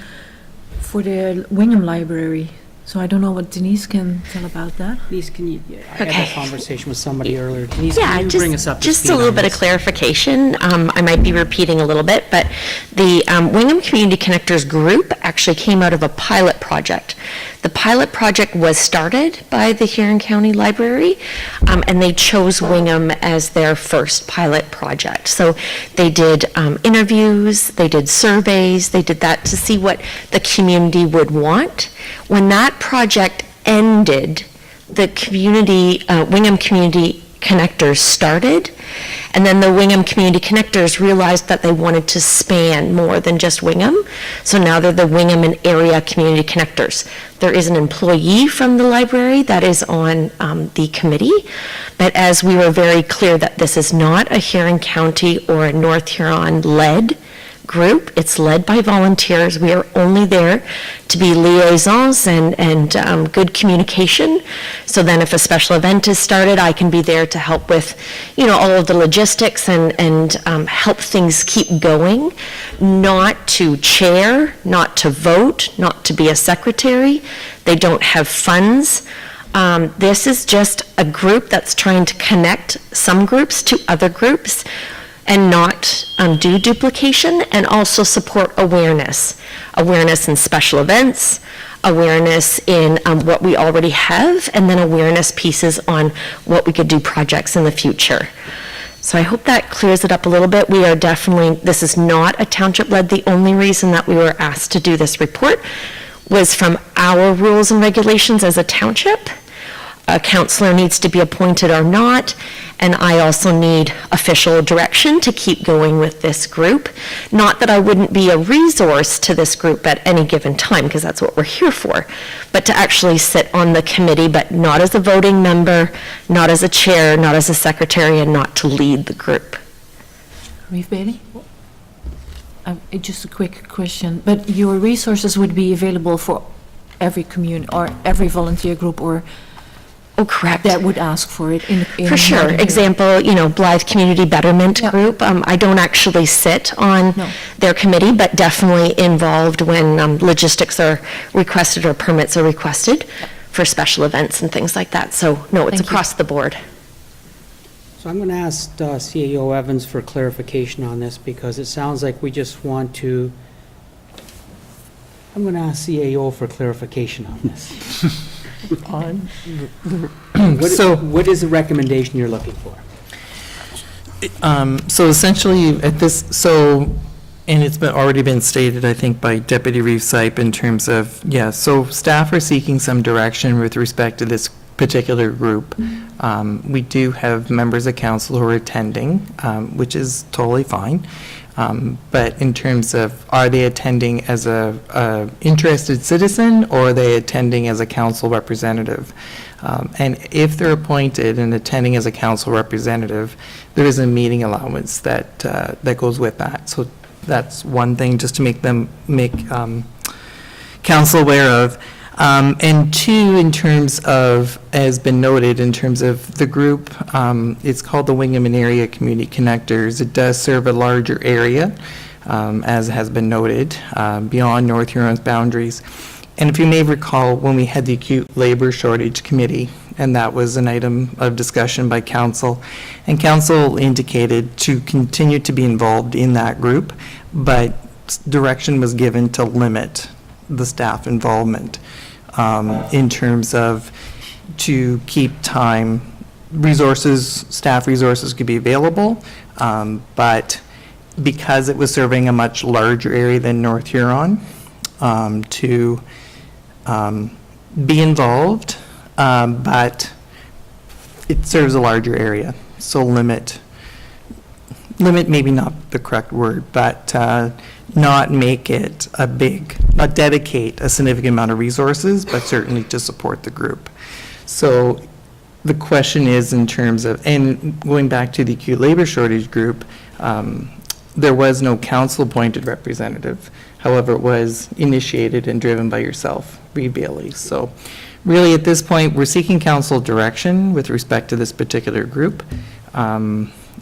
for the Wingham Library. So I don't know what Denise can tell about that. Denise, can you, I Okay. had a conversation with somebody earlier. Denise, Yeah, can you bring us up to just speed a little on bit of this? clarification. I might be repeating a little bit, but the Wingham Community Connectors group actually came out of a pilot project. The pilot project was started by the Huron County Library, and they chose Wingham as their first pilot project. So they did interviews, they did surveys, they did that to see what the community would want. When that project ended, the Wingham Community Connectors started, and then the Wingham Community Connectors realized that they wanted to span more than just Wingham, so now they're the Wingham and Area Community Connectors. There is an employee from the library that is on the committee, but as we were very clear that this is not a Huron County or a North Huron-led group. It's led by volunteers. We are only there to be liaisons and good communication. So then if a special event is started, I can be there to help with, all of the logistics and help things keep going. Not to chair, not to vote, not to be a secretary. They don't have funds. This is just a group that's trying to connect some groups to other groups and not do duplication, and also support awareness in special events, awareness in what we already have, and then awareness pieces on what we could do projects in the future. So I hope that clears it up a little bit. This is not a township-led. The only reason that we were asked to do this report was from our rules and regulations as a township. A counselor needs to be appointed or not, and I also need official direction to keep going with this group. Not that I wouldn't be a resource to this group at any given time, because that's what we're here for, but to actually sit on the committee, but not as a voting member, not as a chair, not as a secretary, and not to lead the group. Reeve Bailey? Just a quick question, but your resources would be available for every community or every volunteer group or Oh, correct. that would ask for it in For sure. Northern Huron? Example, Blythe Community Betterment Yeah. Group. I don't actually sit on No. their committee, but definitely involved when logistics are requested or permits are requested for special events and things like that. So, no, it's Thank you. across the board. So I'm going to ask CAO Evans for clarification on this, because it sounds like we just want to, I'm going to ask CAO for clarification on this. What is the recommendation you're looking for? So essentially, and it's already been stated, I think, by Deputy Reeve Sype in terms of, so staff are seeking some direction with respect to this particular group. We do have members of council who are attending, which is totally fine. But in terms of, are they attending as a interested citizen, or are they attending as a council representative? And if they're appointed and attending as a council representative, there is a meeting allowance that goes with that. So that's one thing, just to make council aware of. And two, in terms of, as been noted, in terms of the group, it's called the Wingman Area Community Connectors. It does serve a larger area, as has been noted, beyond North Huron's boundaries. And if you may recall, when we had the Acute Labor Shortage Committee, and that was an item of discussion by council, and council indicated to continue to be involved in that group, but direction was given to limit the staff involvement in terms of to keep time, staff resources could be available, but because it was serving a much larger area than North Huron, to be involved, but it serves a larger area, so limit maybe not the correct word, but not make it not dedicate a significant amount of resources, but certainly to support the group. So the question is in terms of, and going back to the acute labor shortage group, there was no council-appointed representative. However, it was initiated and driven by yourself, Reed Bailey. So really, at this point, we're seeking council direction with respect to this particular group.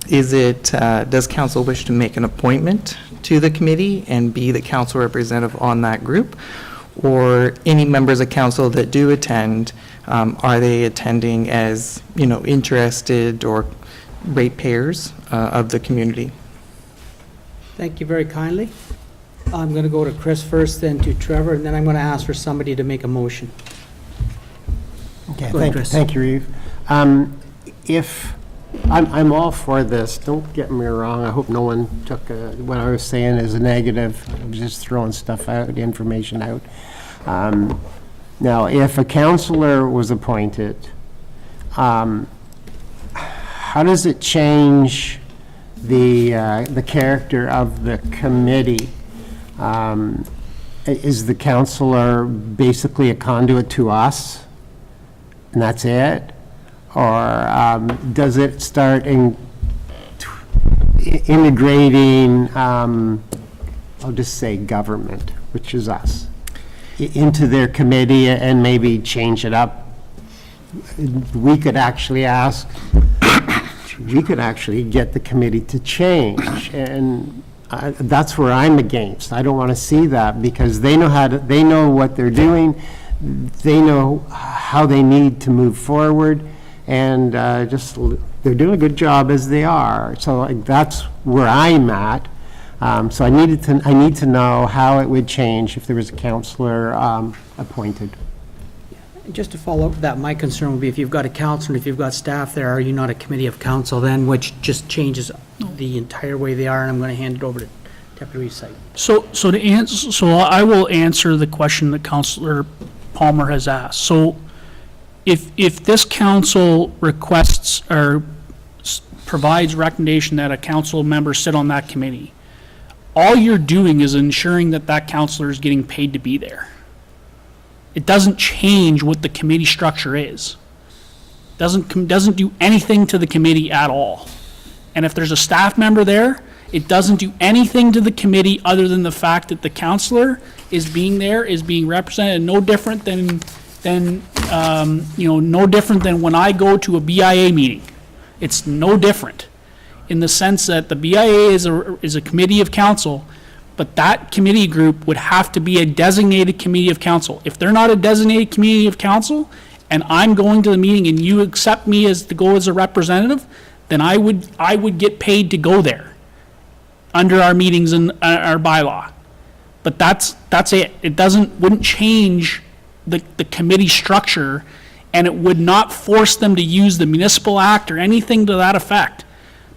Does council wish to make an appointment to the committee and be the council representative on that group? Or any members of council that do attend, are they attending as, interested or ratepayers of the community? Thank you very kindly. I'm going to go to Chris first, then to Trevor, and then I'm going to ask for somebody to make a motion. Okay, Go ahead, Chris. thank you, Reeve. If, I'm all for this, don't get me wrong, I hope no one took what I was saying as a negative. I was just throwing stuff out, information out. Now, if a counselor was appointed, how does it change the character of the committee? Is the counselor basically a conduit to us, and that's it? Or does it start integrating, I'll just say government, which is us, into their committee and maybe change it up? We could actually get the committee to change, and that's where I'm against. I don't want to see that, because they know what they're doing, they know how they need to move forward, and they're doing a good job as they are. So that's where I'm at. So I need to know how it would change if there was a counselor appointed. Just to follow up with that, my concern would be if you've got a counselor, if you've got staff there, are you not a committee of council then, which just changes the entire way they are, and I'm going to hand it over to Deputy Site. So I will answer the question that Councillor Palmer has asked. So if this council requests or provides recommendation that a council member sit on that committee, all you're doing is ensuring that that councillor is getting paid to be there. It doesn't change what the committee structure is. Doesn't do anything to the committee at all. And if there's a staff member there, it doesn't do anything to the committee other than the fact that the councillor is being there, is being represented, no different than no different than when I go to a BIA meeting. It's no different in the sense that the BIA is a committee of council, but that committee group would have to be a designated committee of council. If they're not a designated committee of council, and I'm going to the meeting and you accept me to go as a representative, then I would get paid to go there under our meetings and our bylaw. But that's it. It wouldn't change the committee structure, and it would not force them to use the municipal act or anything to that effect,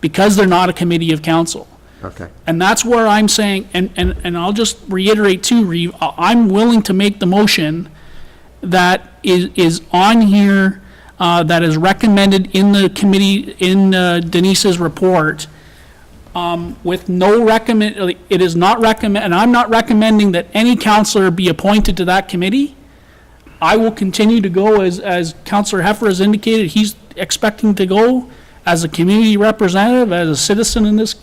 because they're not a committee of council. Okay. And that's where I'm saying, and I'll just reiterate too, Reeve, I'm willing to make the motion that is on here, that is recommended in the committee, in Denise's report, with no recommend, it is not recommend, and I'm not recommending that any counselor be appointed to that committee. I will continue to go as Councillor Heffer has indicated, he's expecting to go as a community representative, as a citizen in this.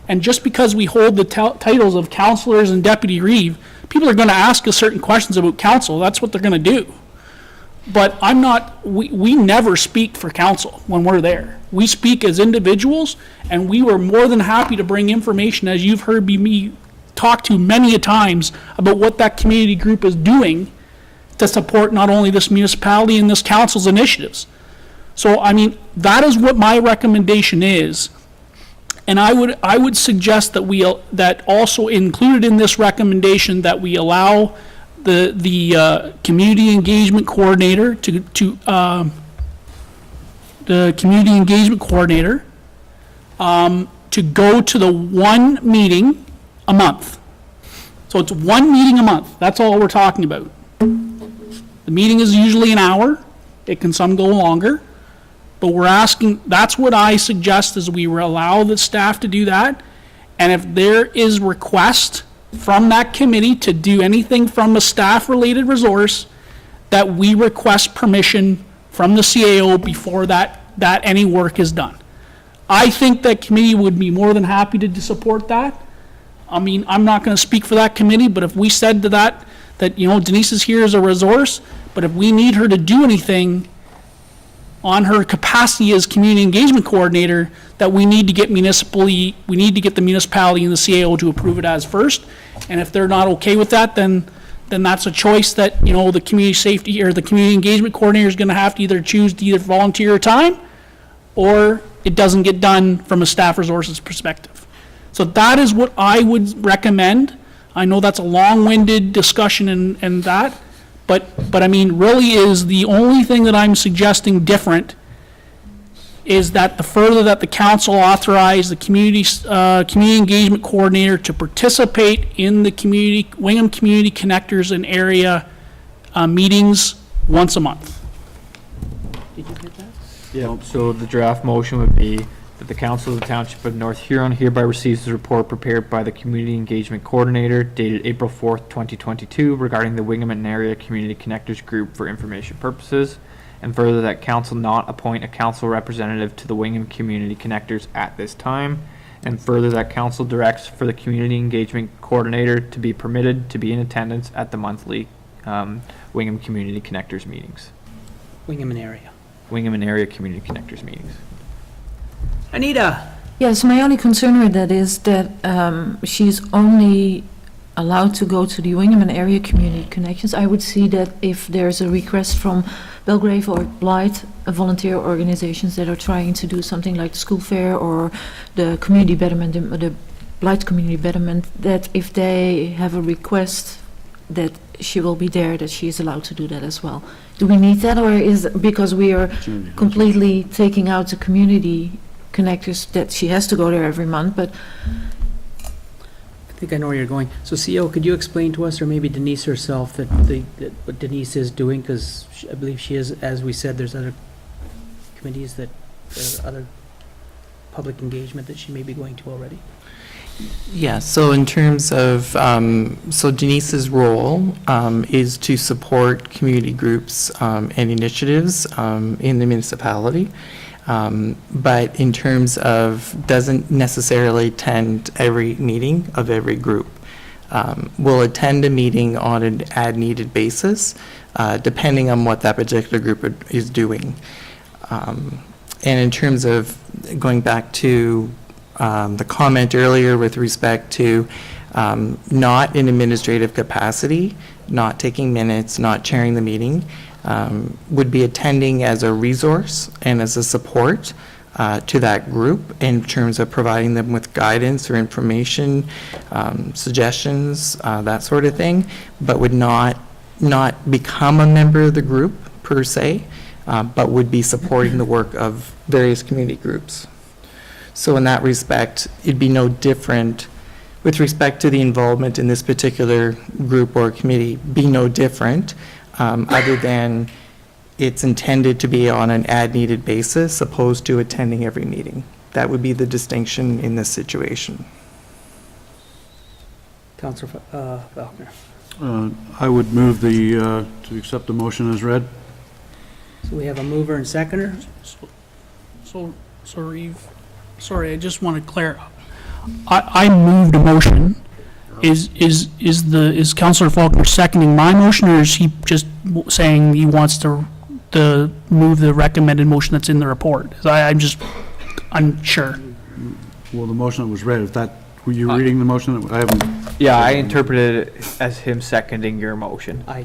And just because we hold the titles of councillors and Deputy Reeve people are gonna ask us certain questions about council, that's what they're gonna do. But I'm not, we never speak for council when we're there. We speak as individuals, and we were more than happy to bring information, as you've heard me talk to many a times, about what that community group is doing to support not only this municipality and this council's initiatives. So, I mean, that is what my recommendation is. And I would suggest that that also included in this recommendation, that we allow the community engagement coordinator to go to the one meeting a month. So it's one meeting a month. That's all we're talking about. The meeting is usually an hour. It can some go longer. But we're asking, that's what I suggest, is we allow the staff to do that. And if there is request from that committee to do anything from a staff-related resource, that we request permission from the CAO before that any work is done. I think that committee would be more than happy to support that. I mean, I'm not going to speak for that committee, but if we said to that, you know, Denise is here as a resource, but if we need her to do anything on her capacity as community engagement coordinator, that we need to get the municipality and the CAO to approve it as first. And if they're not okay with that, then that's a choice that, you know, the community safety or the community engagement coordinator is going to have to either choose to either volunteer time, or it doesn't get done from a staff resources perspective. So that is what I would recommend. I know that's a long-winded discussion and that, but I mean, really is the only thing that I'm suggesting different is that the further that the council authorize the community engagement coordinator to participate in the Wingham Community Connectors and area meetings once a month. Did you get that? Yeah, so the draft motion would be that the Council of the Township of North Huron hereby receives the report prepared by the Community Engagement Coordinator dated April 4th, 2022 regarding the Wingham and Area Community Connectors Group for information purposes, and further that Council not appoint a council representative to the Wingham Community Connectors at this time, and further that Council directs for the Community Engagement Coordinator to be permitted to be in attendance at the monthly Wingham Community Connectors meetings. Wingham and area. Wingham and Area Community Connectors meetings. Anita? Yes, my only concern with that is that she's only allowed to go to the Wingman Area Community Connections. I would see that if there's a request from Belgrave or Blythe, volunteer organizations that are trying to do something like the school fair or the community betterment, the Blythe community betterment, that if they have a request that she will be there, that she is allowed to do that as well. Do we need that, or is it because we are completely taking out the community connectors that she has to go there every month? But I think I know where you're going. So CEO, could you explain to us, or maybe Denise herself, that what Denise is doing? Because I believe she is, as we said, there's other committees that, other public engagement that she may be going to already. Yeah, so in terms of, so Denise's role is to support community groups and initiatives in the municipality. But in terms of, doesn't necessarily attend every meeting of every group. Will attend a meeting on an as-needed basis, depending on what that particular group is doing. And in terms of going back to the comment earlier with respect to not in administrative capacity, not taking minutes, not chairing the meeting, would be attending as a resource and as a support to that group in terms of providing them with guidance or information, suggestions, that sort of thing, but would not become a member of the group per se, but would be supporting the work of various community groups. So in that respect, it'd be no different with respect to the involvement in this particular group or committee, be no different, other than it's intended to be on an as-needed basis opposed to attending every meeting. That would be the distinction in this situation. Councillor Falconer. I would move to accept the motion as read. So we have a mover and seconder. So Reeve, sorry, I just want to clarify. I moved a motion, Is Counselor Faulkner seconding my motion, or is he just saying he wants to move the recommended motion that's in the report? I'm just unsure. Well, the motion that was read, if that, were you reading the motion? I haven't. Yeah, I interpreted it as him seconding your motion. I-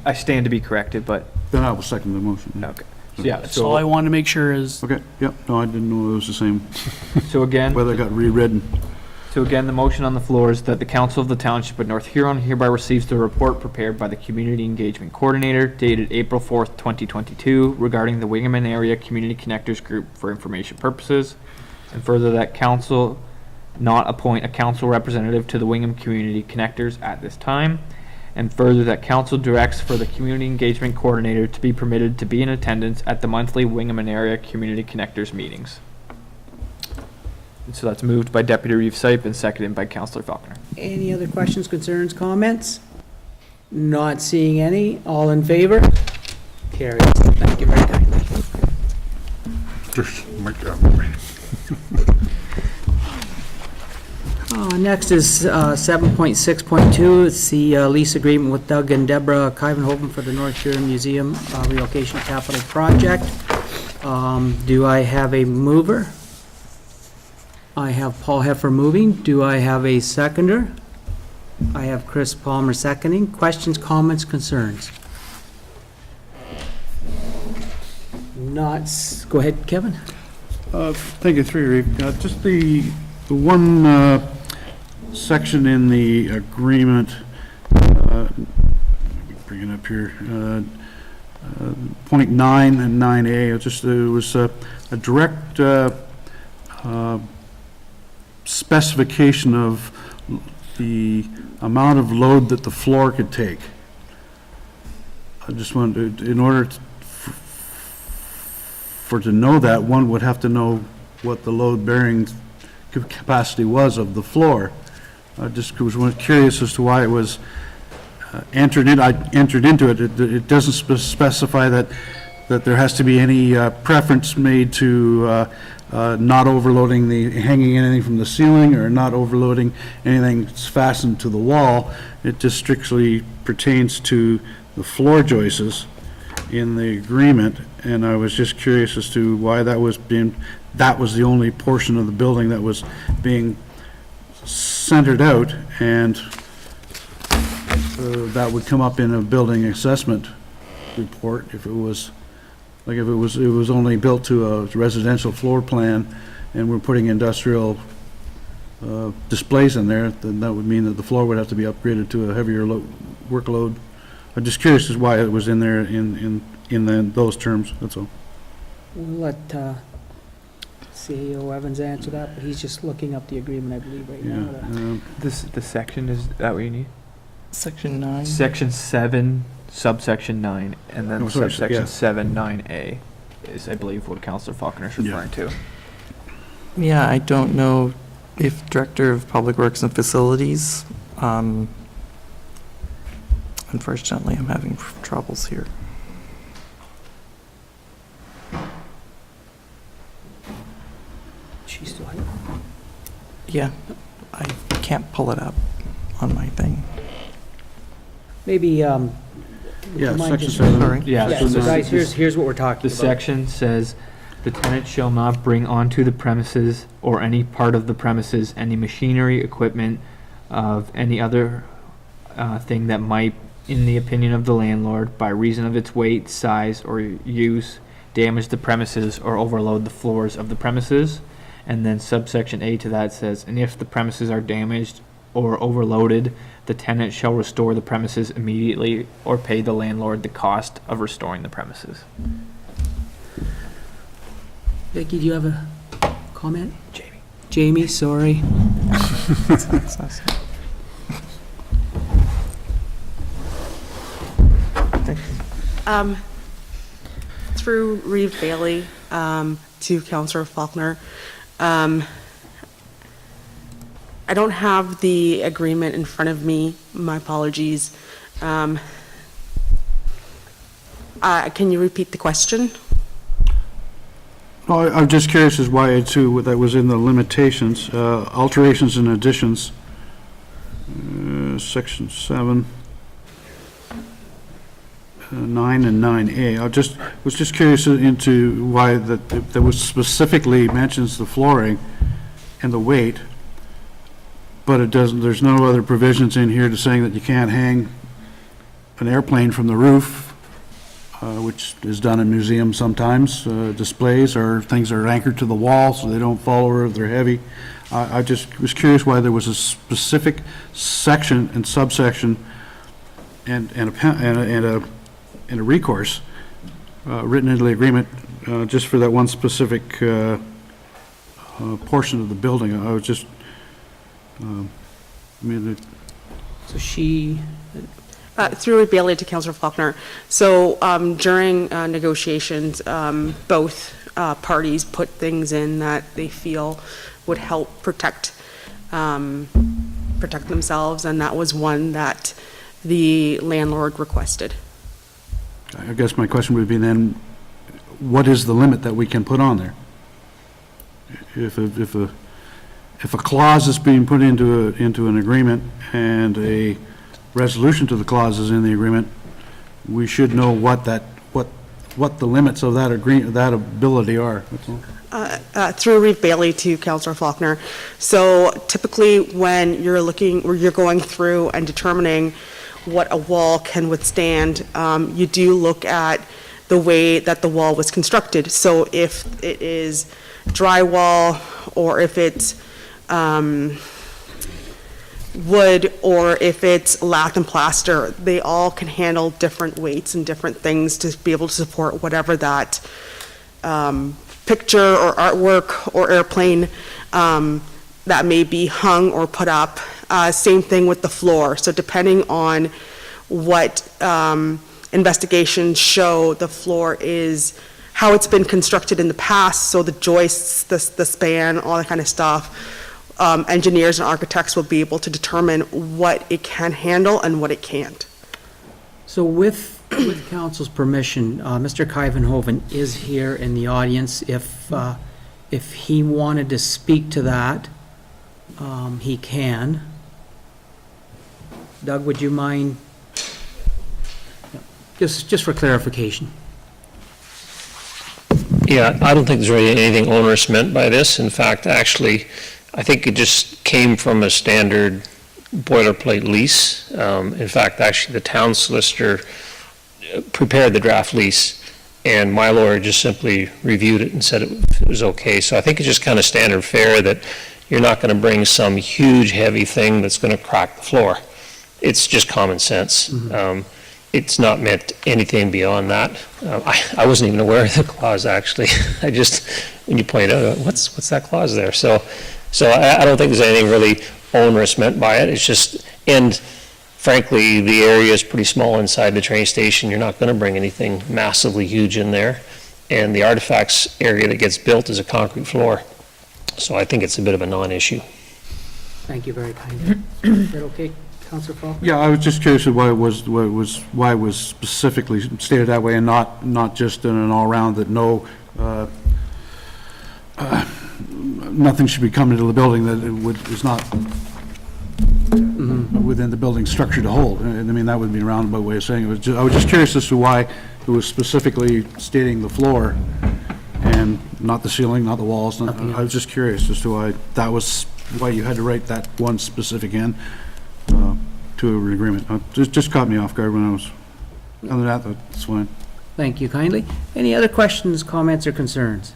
I stand to be corrected, but, Then I will second the motion. okay. Yeah, That's all I wanted to make sure is, Okay, yep, no, I didn't know it was the same, so again, whether it got rewritten. So again, the motion on the floor is that the Council of the Township of North Huron hereby receives the report prepared by the Community Engagement Coordinator dated April 4th, 2022 regarding the Wingman Area Community Connectors Group for information purposes, and further that council not appoint a council representative to the Wingham Community Connectors at this time, and further that council directs for the Community Engagement Coordinator to be permitted to be in attendance at the monthly Wingham Area Community Connectors meetings. And so that's moved by Deputy Reeve Sipe and seconded by Councillor Faulkner. Any other questions, concerns, comments? Not seeing any. All in favor? Carries. Thank you very kindly. Just make that. Next is 7.6.2. It's the lease agreement with Doug and Deborah Kivenhoven for the North Huron Museum relocation capital project. Do I have a mover? I have Paul Heffer moving. Do I have a seconder? I have Chris Palmer seconding. Questions, comments, concerns? Go ahead, Kevin. Thank you, Reeve. Just the one section in the agreement, bring it up here, point 9 and 9A, it was a direct specification of the amount of load that the floor could take. I just wanted to, in order to know that, one would have to know what the load bearing capacity was of the floor. I just was curious as to why it was entered in. I entered into it. It doesn't specify that there has to be any preference made to not overloading hanging anything from the ceiling or not overloading anything that's fastened to the wall. It just strictly pertains to the floor joists in the agreement, and I was just curious as to why that was the only portion of the building that was being centered out, and that would come up in a building assessment report if it was only built to a residential floor plan and we're putting industrial displays in there, then that would mean that the floor would have to be upgraded to a heavier workload. I'm just curious as why it was in there in those terms, that's all. We'll let CEO Evans answer that, but he's just looking up the agreement, I believe, right now. The section, is that what you need? Section 9. Section 7, subsection 9, and then subsection yeah. 7, 9A is, I believe, what Councillor Faulkner is referring to. Yeah, I don't know if Director of Public Works and Facilities, unfortunately, I'm having troubles here. She's still here. Yeah, I can't pull it up on my thing. Maybe, Yeah, mind section just- 7. Sorry. Yeah, Yeah, so so guys, this, here's what we're talking the about. section says, the tenant shall not bring onto the premises or any part of the premises any machinery, equipment, of any other thing that might, in the opinion of the landlord, by reason of its weight, size, or use, damage the premises or overload the floors of the premises. And then subsection A to that says, and if the premises are damaged or overloaded, the tenant shall restore the premises immediately or pay the landlord the cost of restoring the premises. Vicki, do you have a comment? Jamie. Jamie, sorry. Through Reeve Bailey to Councillor Faulkner. I don't have the agreement in front of me. My apologies. Can you repeat the question? No, I'm just curious as why that was in the limitations, alterations and additions. section 7, 9 and 9A. Was just curious into why that was specifically mentions the flooring and the weight, but it doesn't, there's no other provisions in here to saying that you can't hang an airplane from the roof, which is done in museums sometimes, displays, or things are anchored to the wall so they don't fall over if they're heavy. I just was curious why there was a specific section and subsection and a recourse written into the agreement just for that one specific portion of the building. I was just, So she, Through Bailey to Councillor Faulkner. So during negotiations, both parties put things in that they feel would help protect themselves, and that was one that the landlord requested. I guess my question would be then, what is the limit that we can put on there? If a clause is being put into an agreement and a resolution to the clauses in the agreement, we should know what the limits of that ability are. That's all. Through Reeve Bailey to Councillor Faulkner. So typically when you're going through and determining what a wall can withstand, you do look at the way that the wall was constructed. So if it is drywall, or if it's wood, or if it's lath and plaster, they all can handle different weights and different things to be able to support whatever that picture or artwork or airplane that may be hung or put up. Same thing with the floor. So depending on what investigations show the floor is, how it's been constructed in the past, so the joists, the span, all that kind of stuff, engineers and architects will be able to determine what it can handle and what it can't. so with council's permission, Mr. Kyvenhoven is here in the audience. If he wanted to speak to that, he can. Doug, would you mind? Just for clarification. Yeah, I don't think there's really anything onerous meant by this. In fact, actually, I think it just came from a standard boilerplate lease. In fact, actually, the town solicitor prepared the draft lease, and my lawyer just simply reviewed it and said it was okay. So I think it's just kind of standard fare that you're not going to bring some huge, heavy thing that's going to crack the floor. It's just common sense. It's not meant anything beyond that. I wasn't even aware of the clause, actually. I just, when you pointed out, what's that clause there? So I don't think there's anything really onerous meant by it. It's just, and frankly, the area is pretty small inside the train station. You're not going to bring anything massively huge in there. And the artifacts area that gets built is a concrete floor. So I think it's a bit of a non-issue. Thank you very kindly. Is that okay, Councillor Faulkner? Yeah, I was just curious why it was specifically stated that way, and not just in an all-round that nothing should be coming to the building that is not within the building structure to hold. I mean, that would be a roundabout way of saying it. I was just curious as to why it was specifically stating the floor and not the ceiling, not the walls. I was just curious as to why you had to write that one specific end to an agreement. Just caught me off guard when I was, other than that, that's fine. Thank you kindly. Any other questions, comments, or concerns?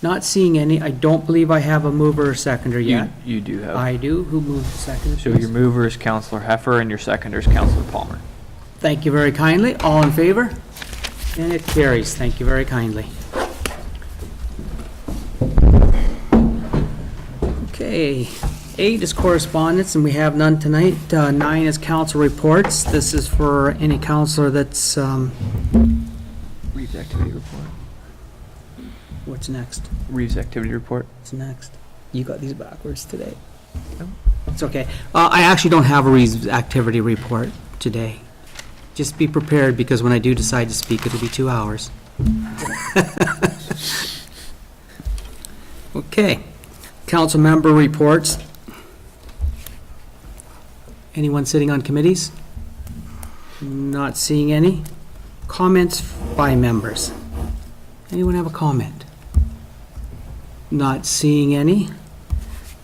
Not seeing any. I don't believe I have a mover or seconder yet. You do have. I do. Who moved the seconder? So your mover is Councillor Heffer and your seconder is Councillor Palmer. Thank you very kindly. All in favor? And it carries. Thank you very kindly. Okay. 8 is correspondence, and we have none tonight. 9 is council reports. This is for any councillor that's, Reeves activity report. what's next? Reeves activity report. What's next? You got these backwards today. It's okay. I actually don't have a Reeves activity report today. Just be prepared, because when I do decide to speak, it'll be 2 hours. Okay. Council member reports. Anyone sitting on committees? Not seeing any. Comments by members? Anyone have a comment? Not seeing any.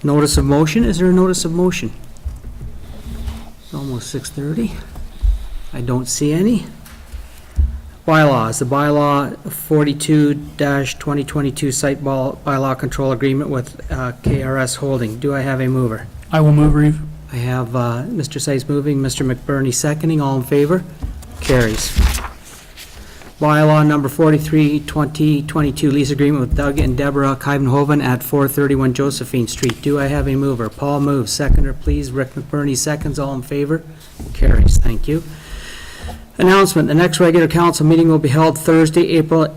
Notice of motion, is there a notice of motion? It's almost 6:30. I don't see any. Bylaws, the bylaw 42-2022 site bylaw control agreement with KRS Holding. Do I have a mover? I will move, Reeve. I have Mr. Seitz moving, Mr. McBurney seconding, all in favor? Carries. Bylaw number 43, 2022, lease agreement with Doug and Deborah Kuyvenhoven at 431 Josephine Street. Do I have a mover? Paul moves, seconder please, Rick McBurney seconds, all in favor? Carries, thank you. Announcement, the next regular council meeting will be held Thursday, April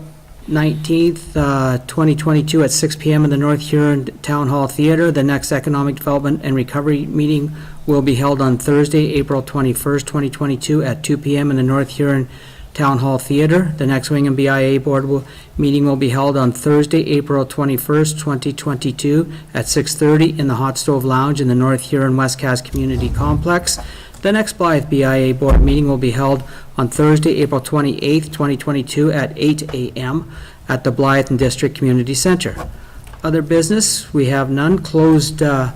19th, 2022 at 6 p.m. in the North Huron Town Hall Theater. The next Economic Development and Recovery meeting will be held on Thursday, April 21st, 2022 at 2 p.m. in the North Huron Town Hall Theater. The next Wingman BIA Board meeting will be held on Thursday, April 21st, 2022 at 6:30 in the Hot Stove Lounge in the North Huron West Cass Community Complex. The next Blythe BIA Board meeting will be held on Thursday, April 28th, 2022 at 8 a.m. at the Blythe and District Community Center. Other business, we have none. Closed in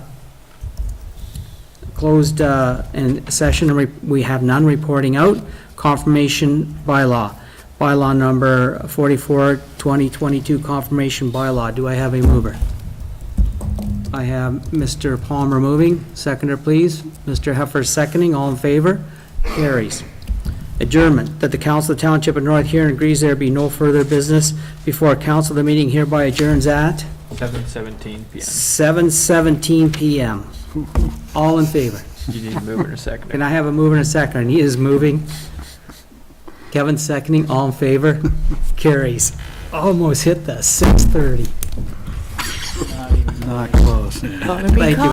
session, we have none. Reporting out. Confirmation bylaw. Bylaw number 44, 2022, confirmation bylaw. Do I have a mover? I have Mr. Palmer moving. Seconder, please. Mr. Heffer seconding. All in favor? Carries. Adjournment, that the Council of the Township of North Huron agrees there be no further business before council. The meeting hereby adjourns at 7:17 p.m. 7:17 p.m. All in favor? You need a mover in a second. Can I have a mover and a second? And he is moving. Kevin seconding. All in favor? Carries. Almost hit the 6:30. Not close. Gotta be Thank you.